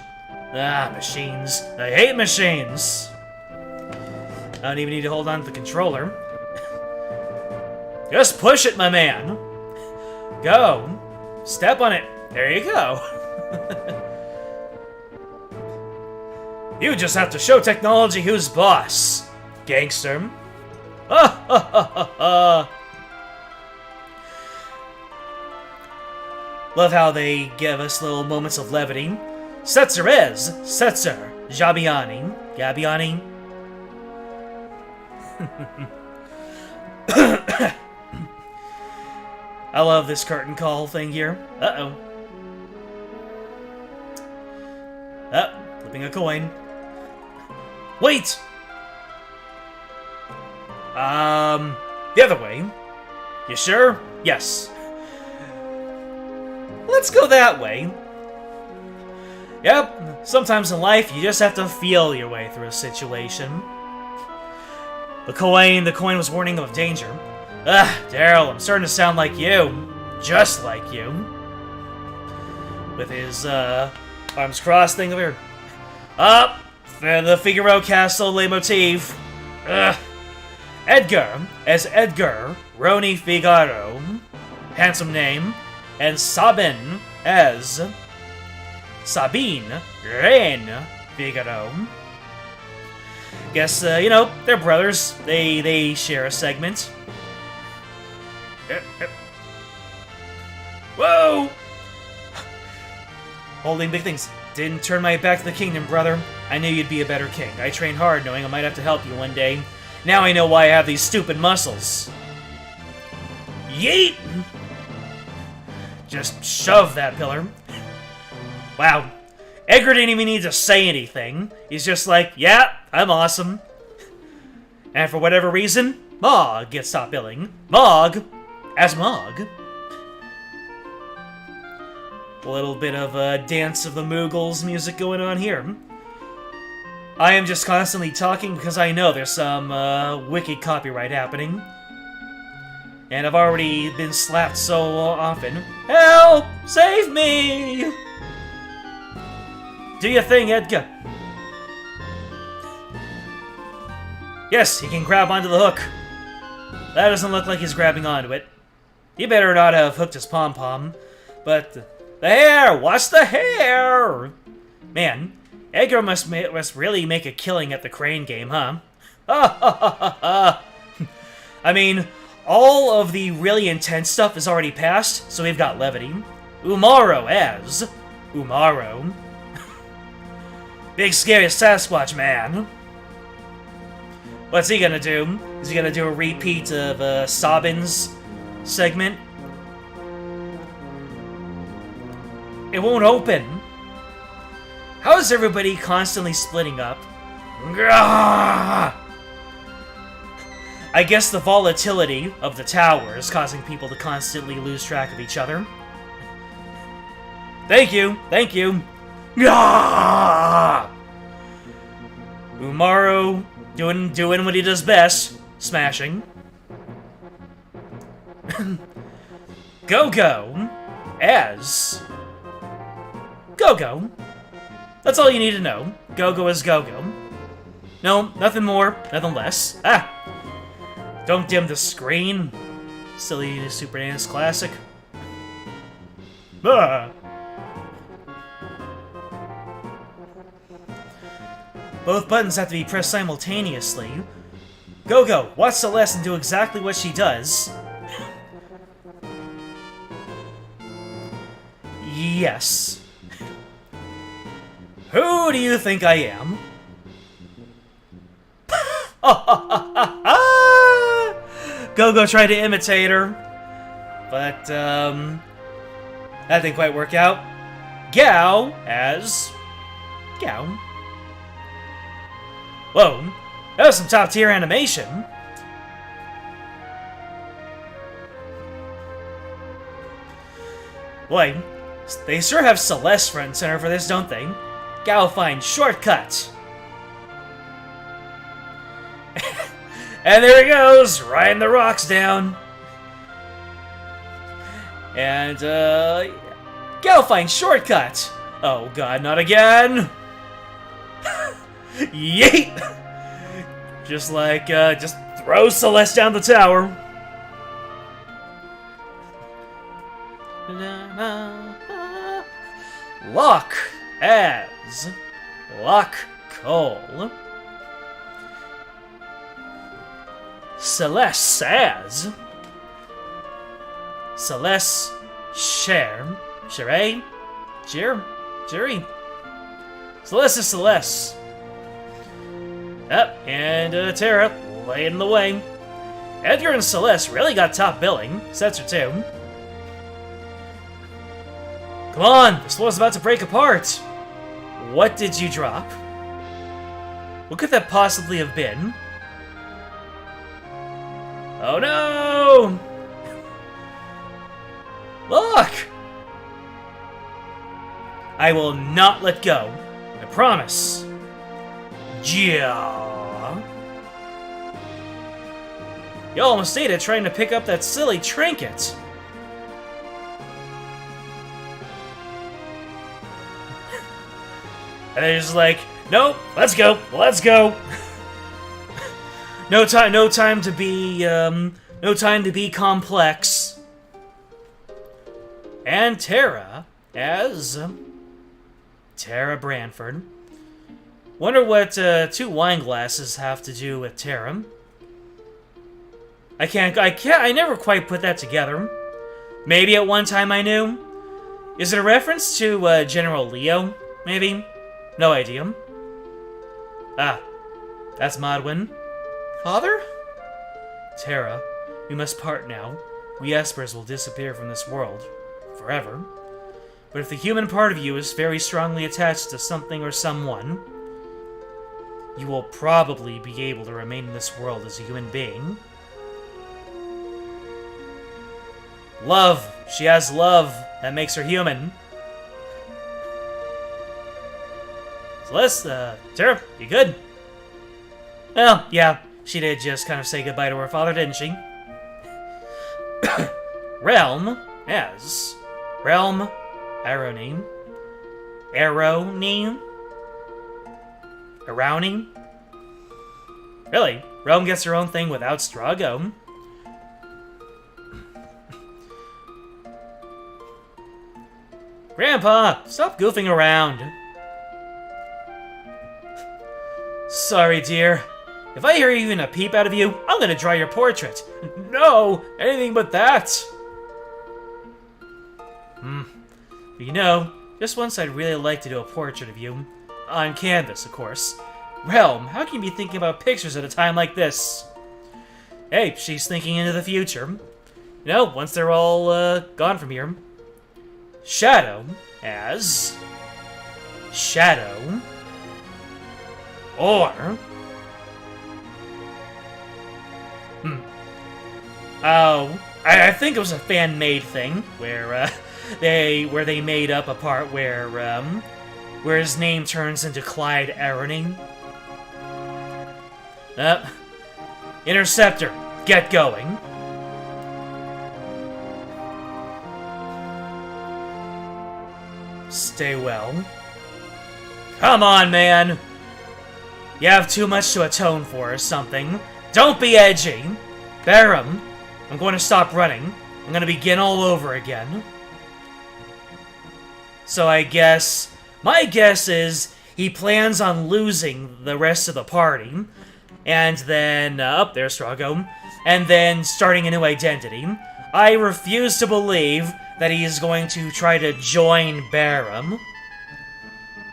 Ah, machines. I hate machines. I don't even need to hold on to the controller. Just push it, my man. Go. Step on it. There you go. You just have to show technology who's boss, gangster. Love how they give us little moments of levity. Setzer is Setzer Jabiani. Gabiani. I love this curtain call thing here. Uh-oh. Oh, flipping a coin. Wait! The other way. You sure? Yes. Let's go that way. Yep, sometimes in life, you just have to feel your way through a situation. The coin was warning of danger. Daryl, I'm starting to sound like you. Just like you. With his, arms crossed thing over here. Up! The Figaro Castle leitmotif. Edgar, as Edgar Roni Figaro. Handsome name. And Sabin, as Sabine Reine Figaro. Guess, you know, they're brothers. They share a segment. Whoa! Holding big things. Didn't turn my back to the kingdom, brother. I knew you'd be a better king. I trained hard knowing I might have to help you one day. Now I know why I have these stupid muscles. Yeet! Just shove that pillar. Wow. Edgar didn't even need to say anything. He's just like, yeah, I'm awesome. And for whatever reason, Mog gets top billing. Mog as Mog. A little bit of Dance of the Moogles music going on here. I am just constantly talking because I know there's some wicked copyright happening. And I've already been slapped so often. Help! Save me! Do your thing, Edgar. Yes, he can grab onto the hook. That doesn't look like he's grabbing onto it. He better not have hooked his pom-pom. But the hair! Watch the hair! Man, Edgar must really make a killing at the crane game, huh? I mean, all of the really intense stuff is already passed, so we've got levity. Umaro as Umaro. Big scary Sasquatch man. What's he gonna do? Is he gonna do a repeat of Sabin's segment? It won't open. How is everybody constantly splitting up? I guess the volatility of the tower is causing people to constantly lose track of each other. Thank you, thank you. Umaro doing what he does best, smashing. Go-Go as Go-Go. That's all you need to know. Go-Go is Go-Go. No, nothing more, nothing less. Don't dim the screen. Silly Super NES classic. Both buttons have to be pressed simultaneously. Go-Go, watch Celeste and do exactly what she does. Yes. Who do you think I am? Go-Go tried to imitate her, but that didn't quite work out. Gao as Gao. Whoa, that was some top-tier animation. Boy, they sure have Celeste front and center for this, don't they? Gao finds shortcut. And there he goes, riding the rocks down. And, Gao finds shortcut. Oh god, not again. Yeet! Just like, just throw Celeste down the tower. Lock as Lock Cole. Celeste as Celeste Cher. Cherie? Jerry? Celeste is Celeste. Yep, and Terra laying in the way. Edgar and Celeste really got top billing. Setzer too. Come on, this floor's about to break apart. What did you drop? What could that possibly have been? Oh no! Look! I will not let go. I promise. Yeah. You almost ate it trying to pick up that silly trinket. And they're just like, nope, let's go, let's go. No time to be complex. And Tara as Tara Branford. Wonder what 2 wine glasses have to do with Tara. I never quite put that together. Maybe at one time I knew. Is it a reference to General Leo? Maybe? No idea. Ah, that's Modwin. Father? Tara, we must part now. We Espers will disappear from this world. Forever. But if the human part of you is very strongly attached to something or someone, you will probably be able to remain in this world as a human being. Love. She has love. That makes her human. So Tara, you good? Well, yeah, she did just kind of say goodbye to her father, didn't she? Realm as Realm Aronine. Aronine? Arounine? Really? Realm gets her own thing without Strago. Grandpa, stop goofing around. Sorry, dear. If I hear even a peep out of you, I'm gonna draw your portrait. No, anything but that. But you know, just once I'd really like to do a portrait of you. On canvas, of course. Realm, how can you be thinking about pictures at a time like this? Hey, she's thinking into the future. You know, once they're all gone from here. Shadow as Shadow or oh, I think it was a fan-made thing where they made up a part where his name turns into Clyde Aroning. Interceptor, get going. Stay well. Come on, man! You have too much to atone for or something. Don't be edgy! Barham, I'm going to stop running. I'm going to begin all over again. So I guess... my guess is he plans on losing the rest of the party. And then... there's Strago. And then starting a new identity. I refuse to believe that he is going to try to join Barham.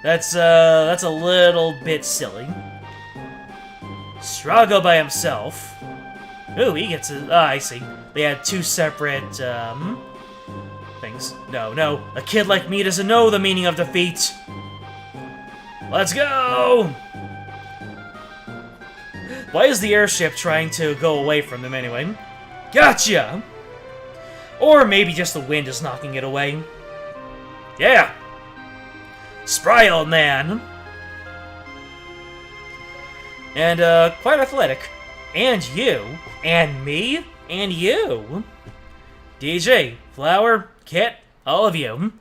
That's a little bit silly. Strago by himself. Ooh, he gets a... I see. They had 2 separate, things. No. A kid like me doesn't know the meaning of defeat. Let's go! Why is the airship trying to go away from them anyway? Gotcha! Or maybe just the wind is knocking it away. Yeah! Spry old man! And, quite athletic. And you. And me. And you. DJ, Flower, Kit, all of you.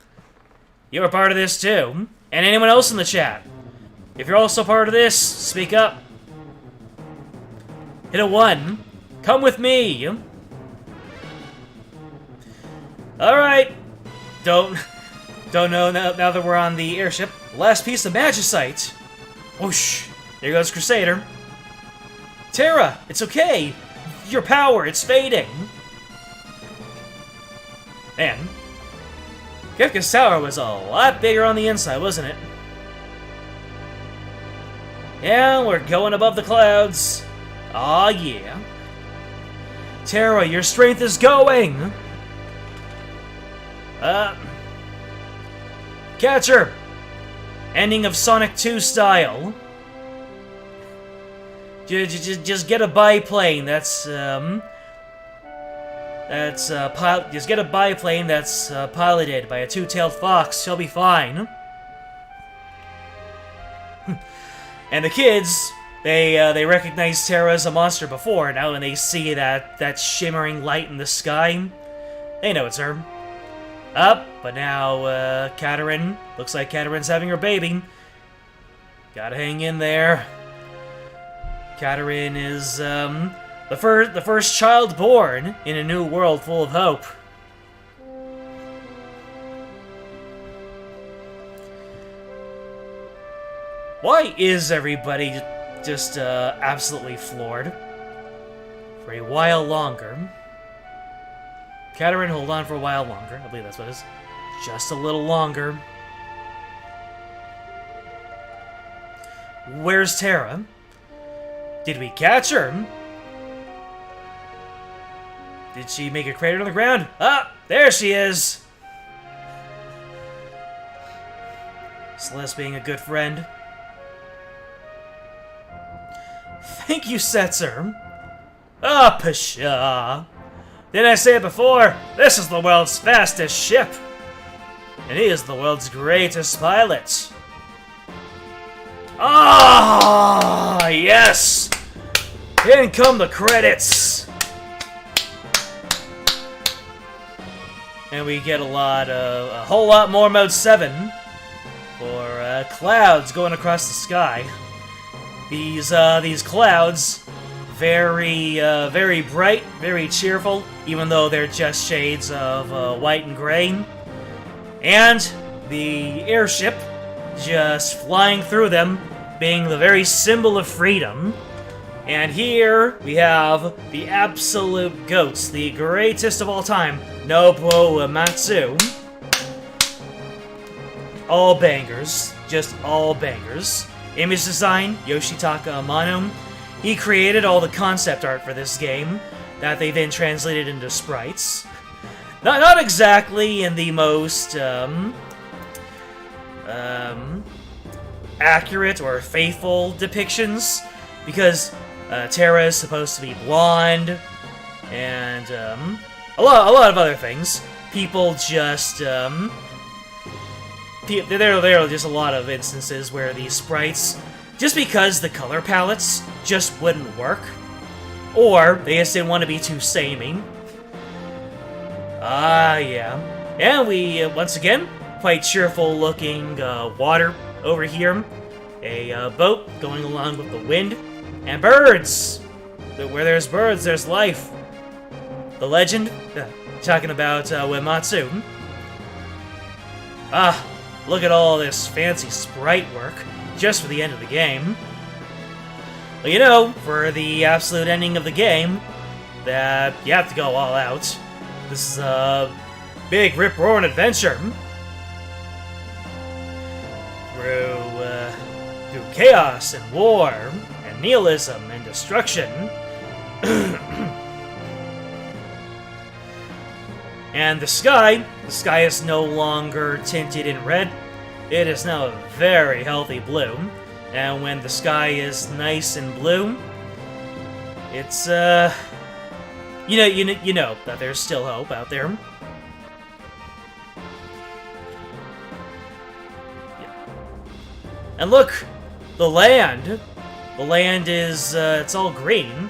You are part of this too. And anyone else in the chat. If you're also part of this, speak up. Hit a 1. Come with me. Alright. Don't know now that we're on the airship. Last piece of magicite. Whoosh. There goes Crusader. Tara, it's okay. Your power, it's fading. Man. Kefka's tower was a lot bigger on the inside, wasn't it? Yeah, we're going above the clouds. Aw, yeah. Tara, your strength is going! Catcher! Ending of Sonic 2 style. Just get a biplane just get a biplane that's piloted by a 2-tailed fox. He'll be fine. And the kids, they recognized Terra as a monster before. Now when they see that shimmering light in the sky, they know it's her. But now Katerin, looks like Katerin's having her baby. Gotta hang in there. Katerin is the first child born in a new world full of hope. Why is everybody just absolutely floored? For a while longer. Katerin, hold on for a while longer. I believe that's what it is. Just a little longer. Where's Terra? Did we catch her? Did she make a crater on the ground? Ah, there she is! Celeste being a good friend. Thank you, Setzer. Ah, pshaw. Didn't I say it before? This is the world's fastest ship. And he is the world's greatest pilot. Ah, yes! In come the credits! And we get a whole lot more Mode 7 for clouds going across the sky. These clouds, very bright, very cheerful, even though they're just shades of white and gray. And the airship just flying through them, being the very symbol of freedom. And here we have the absolute goats, the greatest of all time, Nobuo Uematsu. All bangers, just all bangers. Image design, Yoshitaka Amano. He created all the concept art for this game that they then translated into sprites. Not exactly in the most accurate or faithful depictions, because Terra is supposed to be blonde, and a lot of other things. People just there are just a lot of instances where these sprites, just because the color palettes just wouldn't work, or they just didn't want to be too samey. Yeah. And we, once again, quite cheerful looking water over here. A boat going along with the wind. And birds! Where there's birds, there's life. The legend? Talking about Uematsu. Look at all this fancy sprite work, just for the end of the game. Well, you know, for the absolute ending of the game, that you have to go all out. This is a big rip-roaring adventure. Through chaos and war, and nihilism and destruction. And the sky is no longer tinted in red. It is now a very healthy blue. And when the sky is nice and blue, it's you know that there's still hope out there. Yeah. And look, the land. The land is it's all green.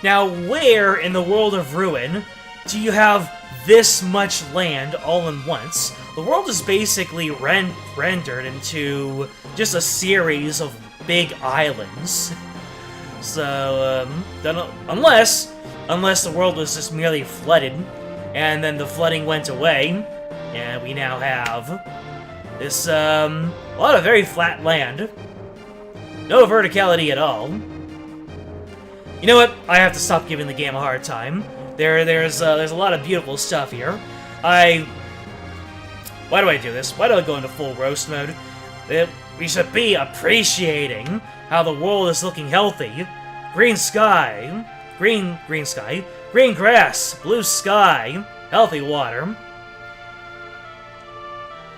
Now, where in the world of Ruin do you have this much land all in once? The world is basically rendered into just a series of big islands. So, unless the world was just merely flooded, and then the flooding went away, and we now have this, a lot of very flat land. No verticality at all. You know what? I have to stop giving the game a hard time. There's a lot of beautiful stuff here. Why do I do this? Why do I go into full roast mode? We should be appreciating how the world is looking healthy. Green sky, green sky, green grass, blue sky, healthy water.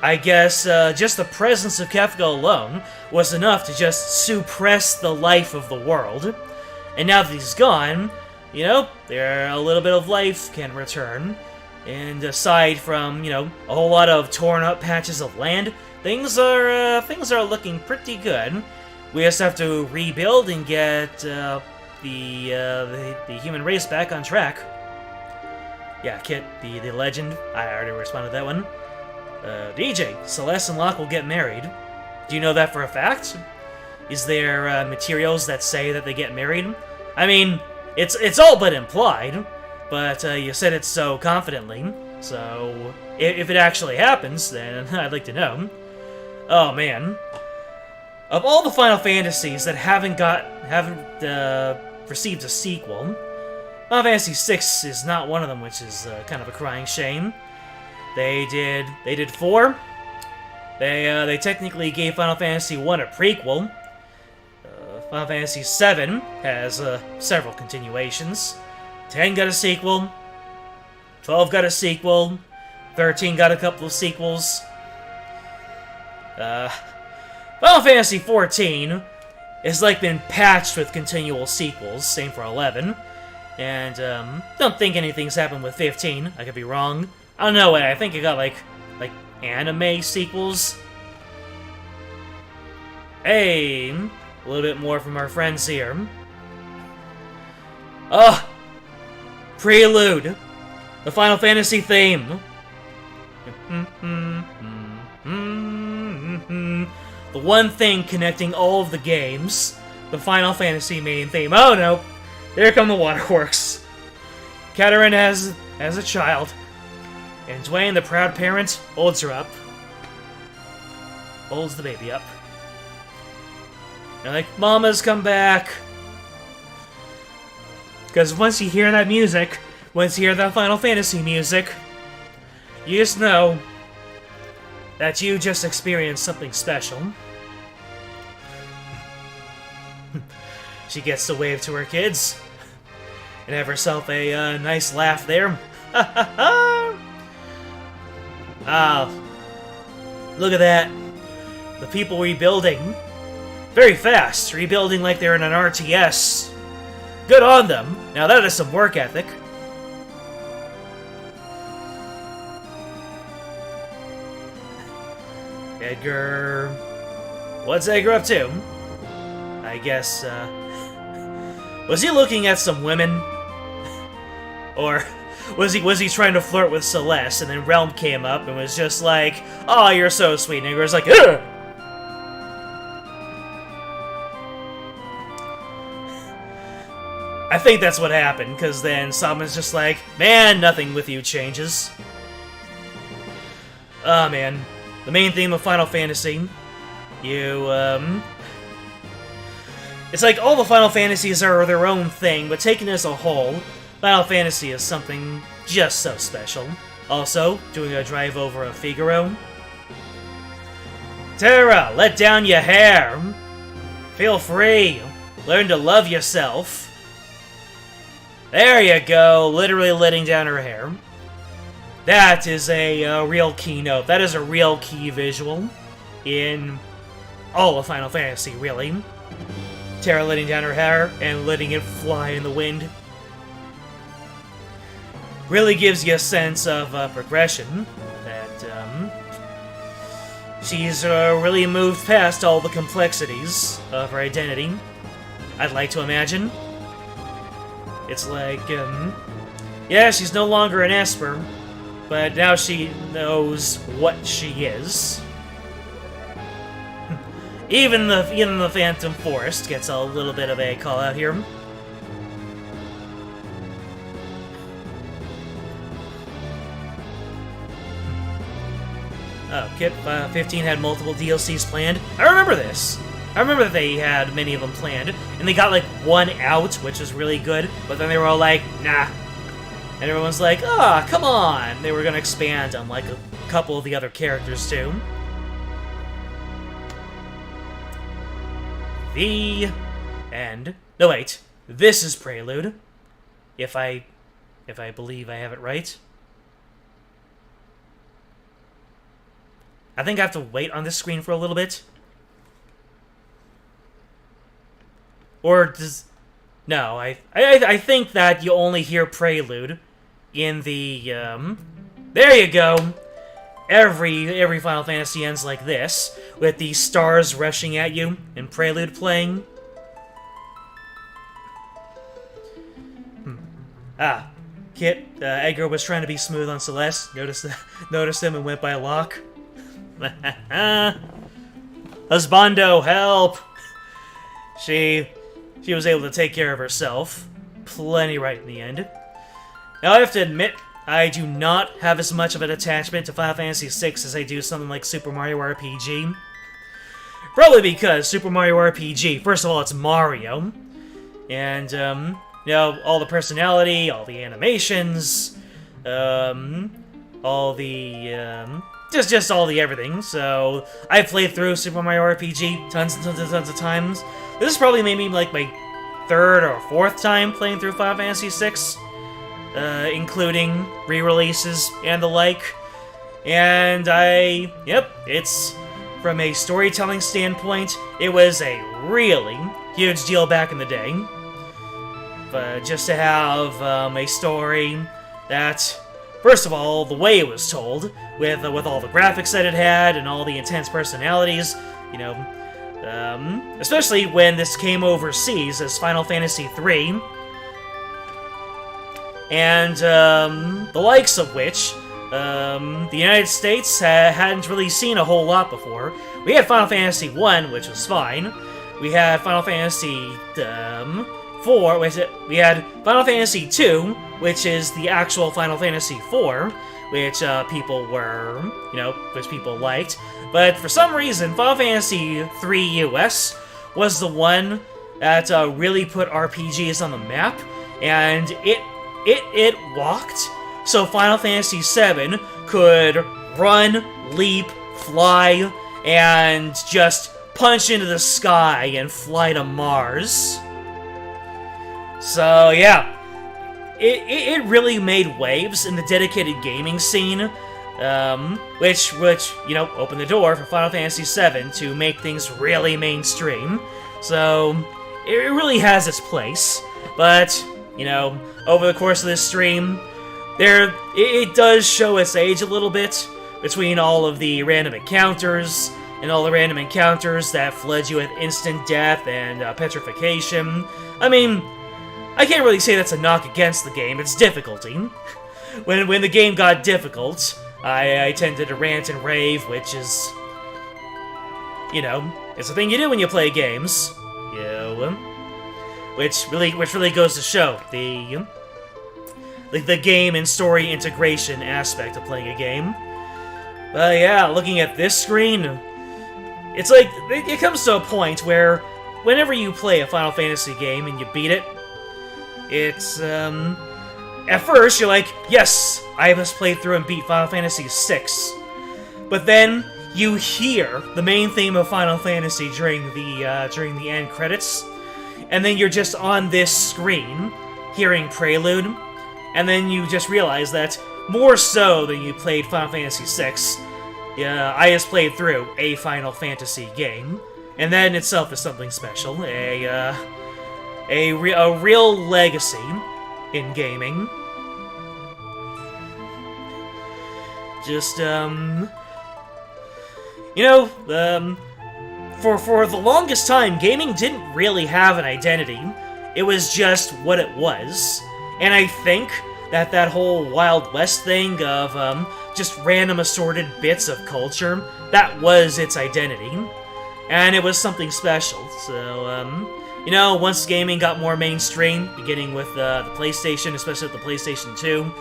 I guess just the presence of Kefka alone was enough to just suppress the life of the world. And now that he's gone, you know, a little bit of life can return. And aside from, you know, a whole lot of torn up patches of land, things are looking pretty good. We just have to rebuild and get the human race back on track. Yeah, Kit, the legend. I already responded to that one. DJ, Celeste and Locke will get married. Do you know that for a fact? Is there materials that say that they get married? I mean, it's all but implied, but you said it so confidently. So if it actually happens, then I'd like to know. Oh man, of all the Final Fantasies that haven't received a sequel, Final Fantasy VI is not one of them, which is kind of a crying shame. They did 4. They technically gave Final Fantasy 1 a prequel. Final Fantasy VII has several continuations. 10 got a sequel. 12 got a sequel. 13 got a couple of sequels. Final Fantasy XIV is like been patched with continual sequels. Same for 11. And don't think anything's happened with 15. I could be wrong. I don't know. I think it got like anime sequels. Hey, a little bit more from our friends here. Prelude, the Final Fantasy theme. The one thing connecting all of the games, the Final Fantasy main theme. Oh no, here come the waterworks. Katarina has a child, and Dwayne, the proud parent, holds her up. Holds the baby up. They're like, Mama's come back. Because once you hear that music, once you hear that Final Fantasy music, you just know that you just experienced something special. She gets to wave to her kids and have herself a nice laugh there. Look at that. The people rebuilding. Very fast, rebuilding like they're in an RTS. Good on them. Now that is some work ethic. Edgar... What's Edgar up to? I guess, was he looking at some women? Or was he trying to flirt with Celeste, and then Realm came up and was just like, "Oh, you're so sweet," and Edgar's like, "Ugh!" I think that's what happened, because then Solomon's just like, man, nothing with you changes. Oh man, the main theme of Final Fantasy. It's like all the Final Fantasies are their own thing, but taken as a whole, Final Fantasy is something just so special. Also, doing a drive over of Figaro. Terra, let down your hair. Feel free. Learn to love yourself. There you go, literally letting down her hair. That is a real keynote. That is a real key visual in all of Final Fantasy, really. Terra letting down her hair and letting it fly in the wind. Really gives you a sense of progression. That she's really moved past all the complexities of her identity. I'd like to imagine. It's like, yeah, she's no longer an Esper, but now she knows what she is. Even the Phantom Forest gets a little bit of a call out here. Oh, Kit 15 had multiple DLCs planned. I remember this. I remember that they had many of them planned, and they got like one out, which was really good, but then they were all like, nah. And everyone's like, ah, come on! They were gonna expand on like a couple of the other characters too. The end. No, wait. This is Prelude. If I believe I have it right. I think I have to wait on this screen for a little bit. Or does... No, I think that you only hear Prelude in the, There you go! every Final Fantasy ends like this, with the stars rushing at you and Prelude playing. Kit, Edgar was trying to be smooth on Celeste. Noticed him and went by Locke. Husbando, help! She was able to take care of herself. Plenty right in the end. Now, I have to admit, I do not have as much of an attachment to Final Fantasy VI as I do something like Super Mario RPG. Probably because Super Mario RPG, first of all, it's Mario. And, you know, all the personality, all the animations, all the, just all the everything. So, I've played through Super Mario RPG tons of times. This is probably maybe like my third or fourth time playing through Final Fantasy VI, including re-releases and the like. And it's, from a storytelling standpoint, it was a really huge deal back in the day. But just to have a story that, first of all, the way it was told, with all the graphics that it had and all the intense personalities, you know, especially when this came overseas as Final Fantasy III, and the likes of which the United States hadn't really seen a whole lot before. We had Final Fantasy I, which was fine. We had Final Fantasy we had Final Fantasy II, which is the actual Final Fantasy IV, which which people liked. But for some reason, Final Fantasy III US was the one that really put RPGs on the map, and it walked. So Final Fantasy VII could run, leap, fly, and just punch into the sky and fly to Mars. So yeah, it really made waves in the dedicated gaming scene, which opened the door for Final Fantasy VII to make things really mainstream. So it really has its place, but over the course of this stream, it does show its age a little bit between all of the random encounters and all the random encounters that flood you with instant death and petrification. I mean, I can't really say that's a knock against the game, it's difficulty. When the game got difficult, I tended to rant and rave, which is, it's a thing you do when you play games. Which really goes to show the game and story integration aspect of playing a game. But yeah, looking at this screen, it's like, it comes to a point where whenever you play a Final Fantasy game and you beat it, it's, at first you're like, yes, I must play through and beat Final Fantasy VI. But then you hear the main theme of Final Fantasy during the end credits, and then you're just on this screen hearing Prelude, and then you just realize that more so than you played Final Fantasy VI, I just played through a Final Fantasy game, and that in itself is something special. A real legacy in gaming. Just, for the longest time, gaming didn't really have an identity. It was just what it was. And I think that whole Wild West thing of, just random assorted bits of culture, that was its identity. And it was something special, so, once gaming got more mainstream, beginning with the PlayStation, especially with the PlayStation 2,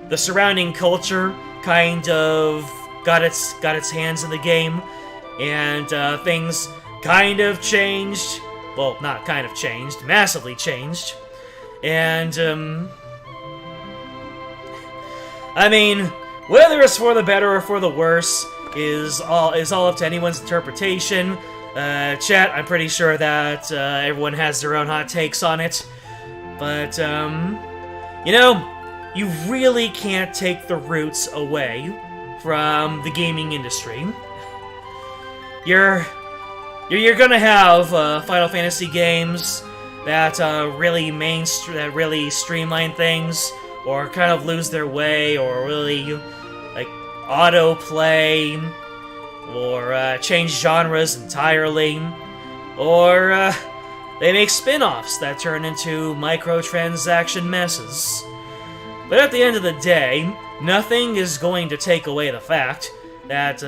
the surrounding culture kind of got its hands in the game, and things kind of changed. Well, not kind of changed, massively changed. And, I mean, whether it's for the better or for the worse is all up to anyone's interpretation. Chat, I'm pretty sure that everyone has their own hot takes on it. But, you really can't take the roots away from the gaming industry. You're gonna have Final Fantasy games that really streamline things, or kind of lose their way, or really autoplay, or change genres entirely, or they make spin-offs that turn into microtransaction messes. But at the end of the day, nothing is going to take away the fact that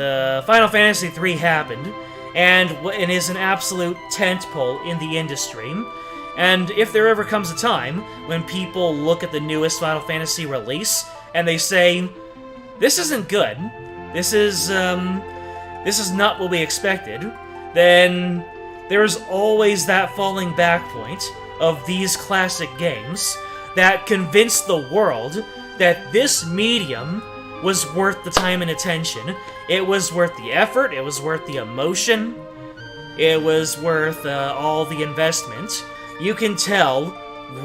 Final Fantasy III happened, and is an absolute tentpole in the industry. And if there ever comes a time when people look at the newest Final Fantasy release and they say, "This isn't good. This is not what we expected," then there's always that falling back point of these classic games that convinced the world that this medium was worth the time and attention. It was worth the effort, it was worth the emotion, it was worth all the investment. You can tell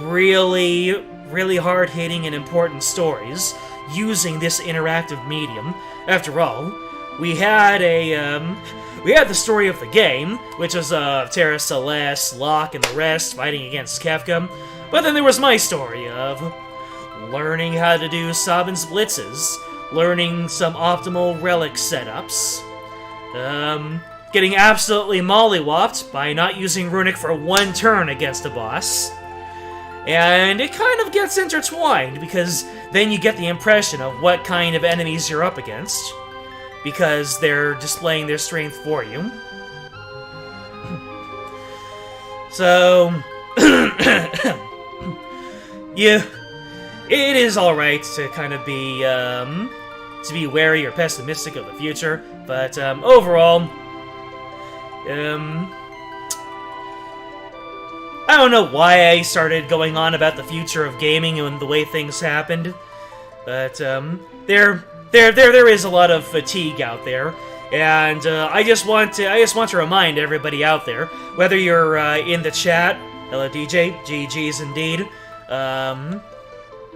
really, really hard-hitting and important stories using this interactive medium. After all, we had the story of the game, which was Terra Celeste, Locke, and the rest fighting against Kefka. But then there was my story of learning how to do Sabin's blitzes, learning some optimal relic setups, getting absolutely mollywopped by not using Runic for one turn against a boss. And it kind of gets intertwined, because then you get the impression of what kind of enemies you're up against, because they're displaying their strength for you. So, yeah, it is alright to kind of be wary or pessimistic of the future, but overall, I don't know why I started going on about the future of gaming and the way things happened, but there is a lot of fatigue out there, and I just want to remind everybody out there, whether you're in the chat, hello DJ, GG's indeed,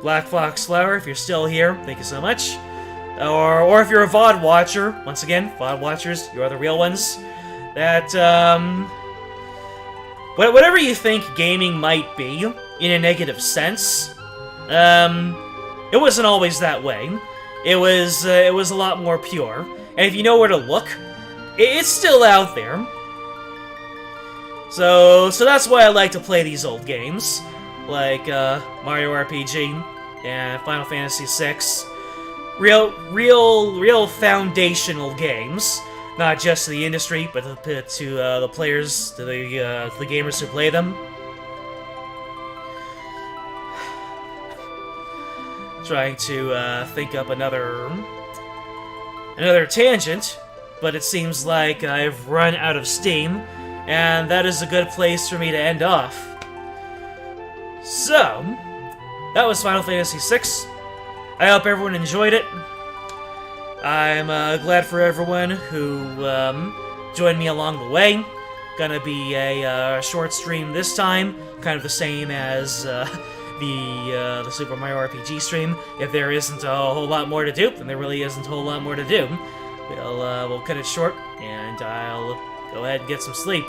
Black Fox Flower, if you're still here, thank you so much, or if you're a VOD watcher, once again, VOD watchers, you are the real ones, that whatever you think gaming might be, in a negative sense, it wasn't always that way. It was a lot more pure, and if you know where to look, it's still out there. So that's why I like to play these old games, like Mario RPG and Final Fantasy VI. Real foundational games, not just to the industry, but to the players, to the gamers who play them. Trying to think up another tangent, but it seems like I've run out of steam, and that is a good place for me to end off. So, that was Final Fantasy VI. I hope everyone enjoyed it. I'm glad for everyone who joined me along the way. Gonna be a short stream this time, kind of the same as the Super Mario RPG stream. If there isn't a whole lot more to do, then there really isn't a whole lot more to do. We'll cut it short, and I'll go ahead and get some sleep.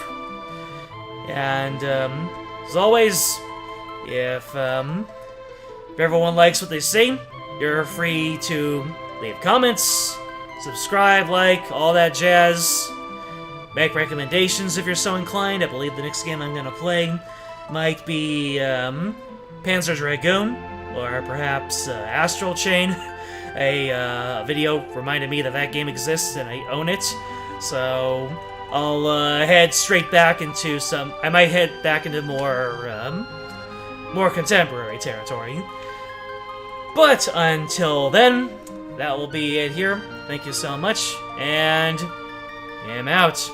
And as always, if everyone likes what they see, you're free to leave comments, subscribe, like, all that jazz. Make recommendations if you're so inclined. I believe the next game I'm gonna play might be Panzer Dragoon, or perhaps Astral Chain. A video reminded me that game exists and I own it, so I'll head straight back into I might head back into more contemporary territory. But until then, that will be it here. Thank you so much, and I'm out.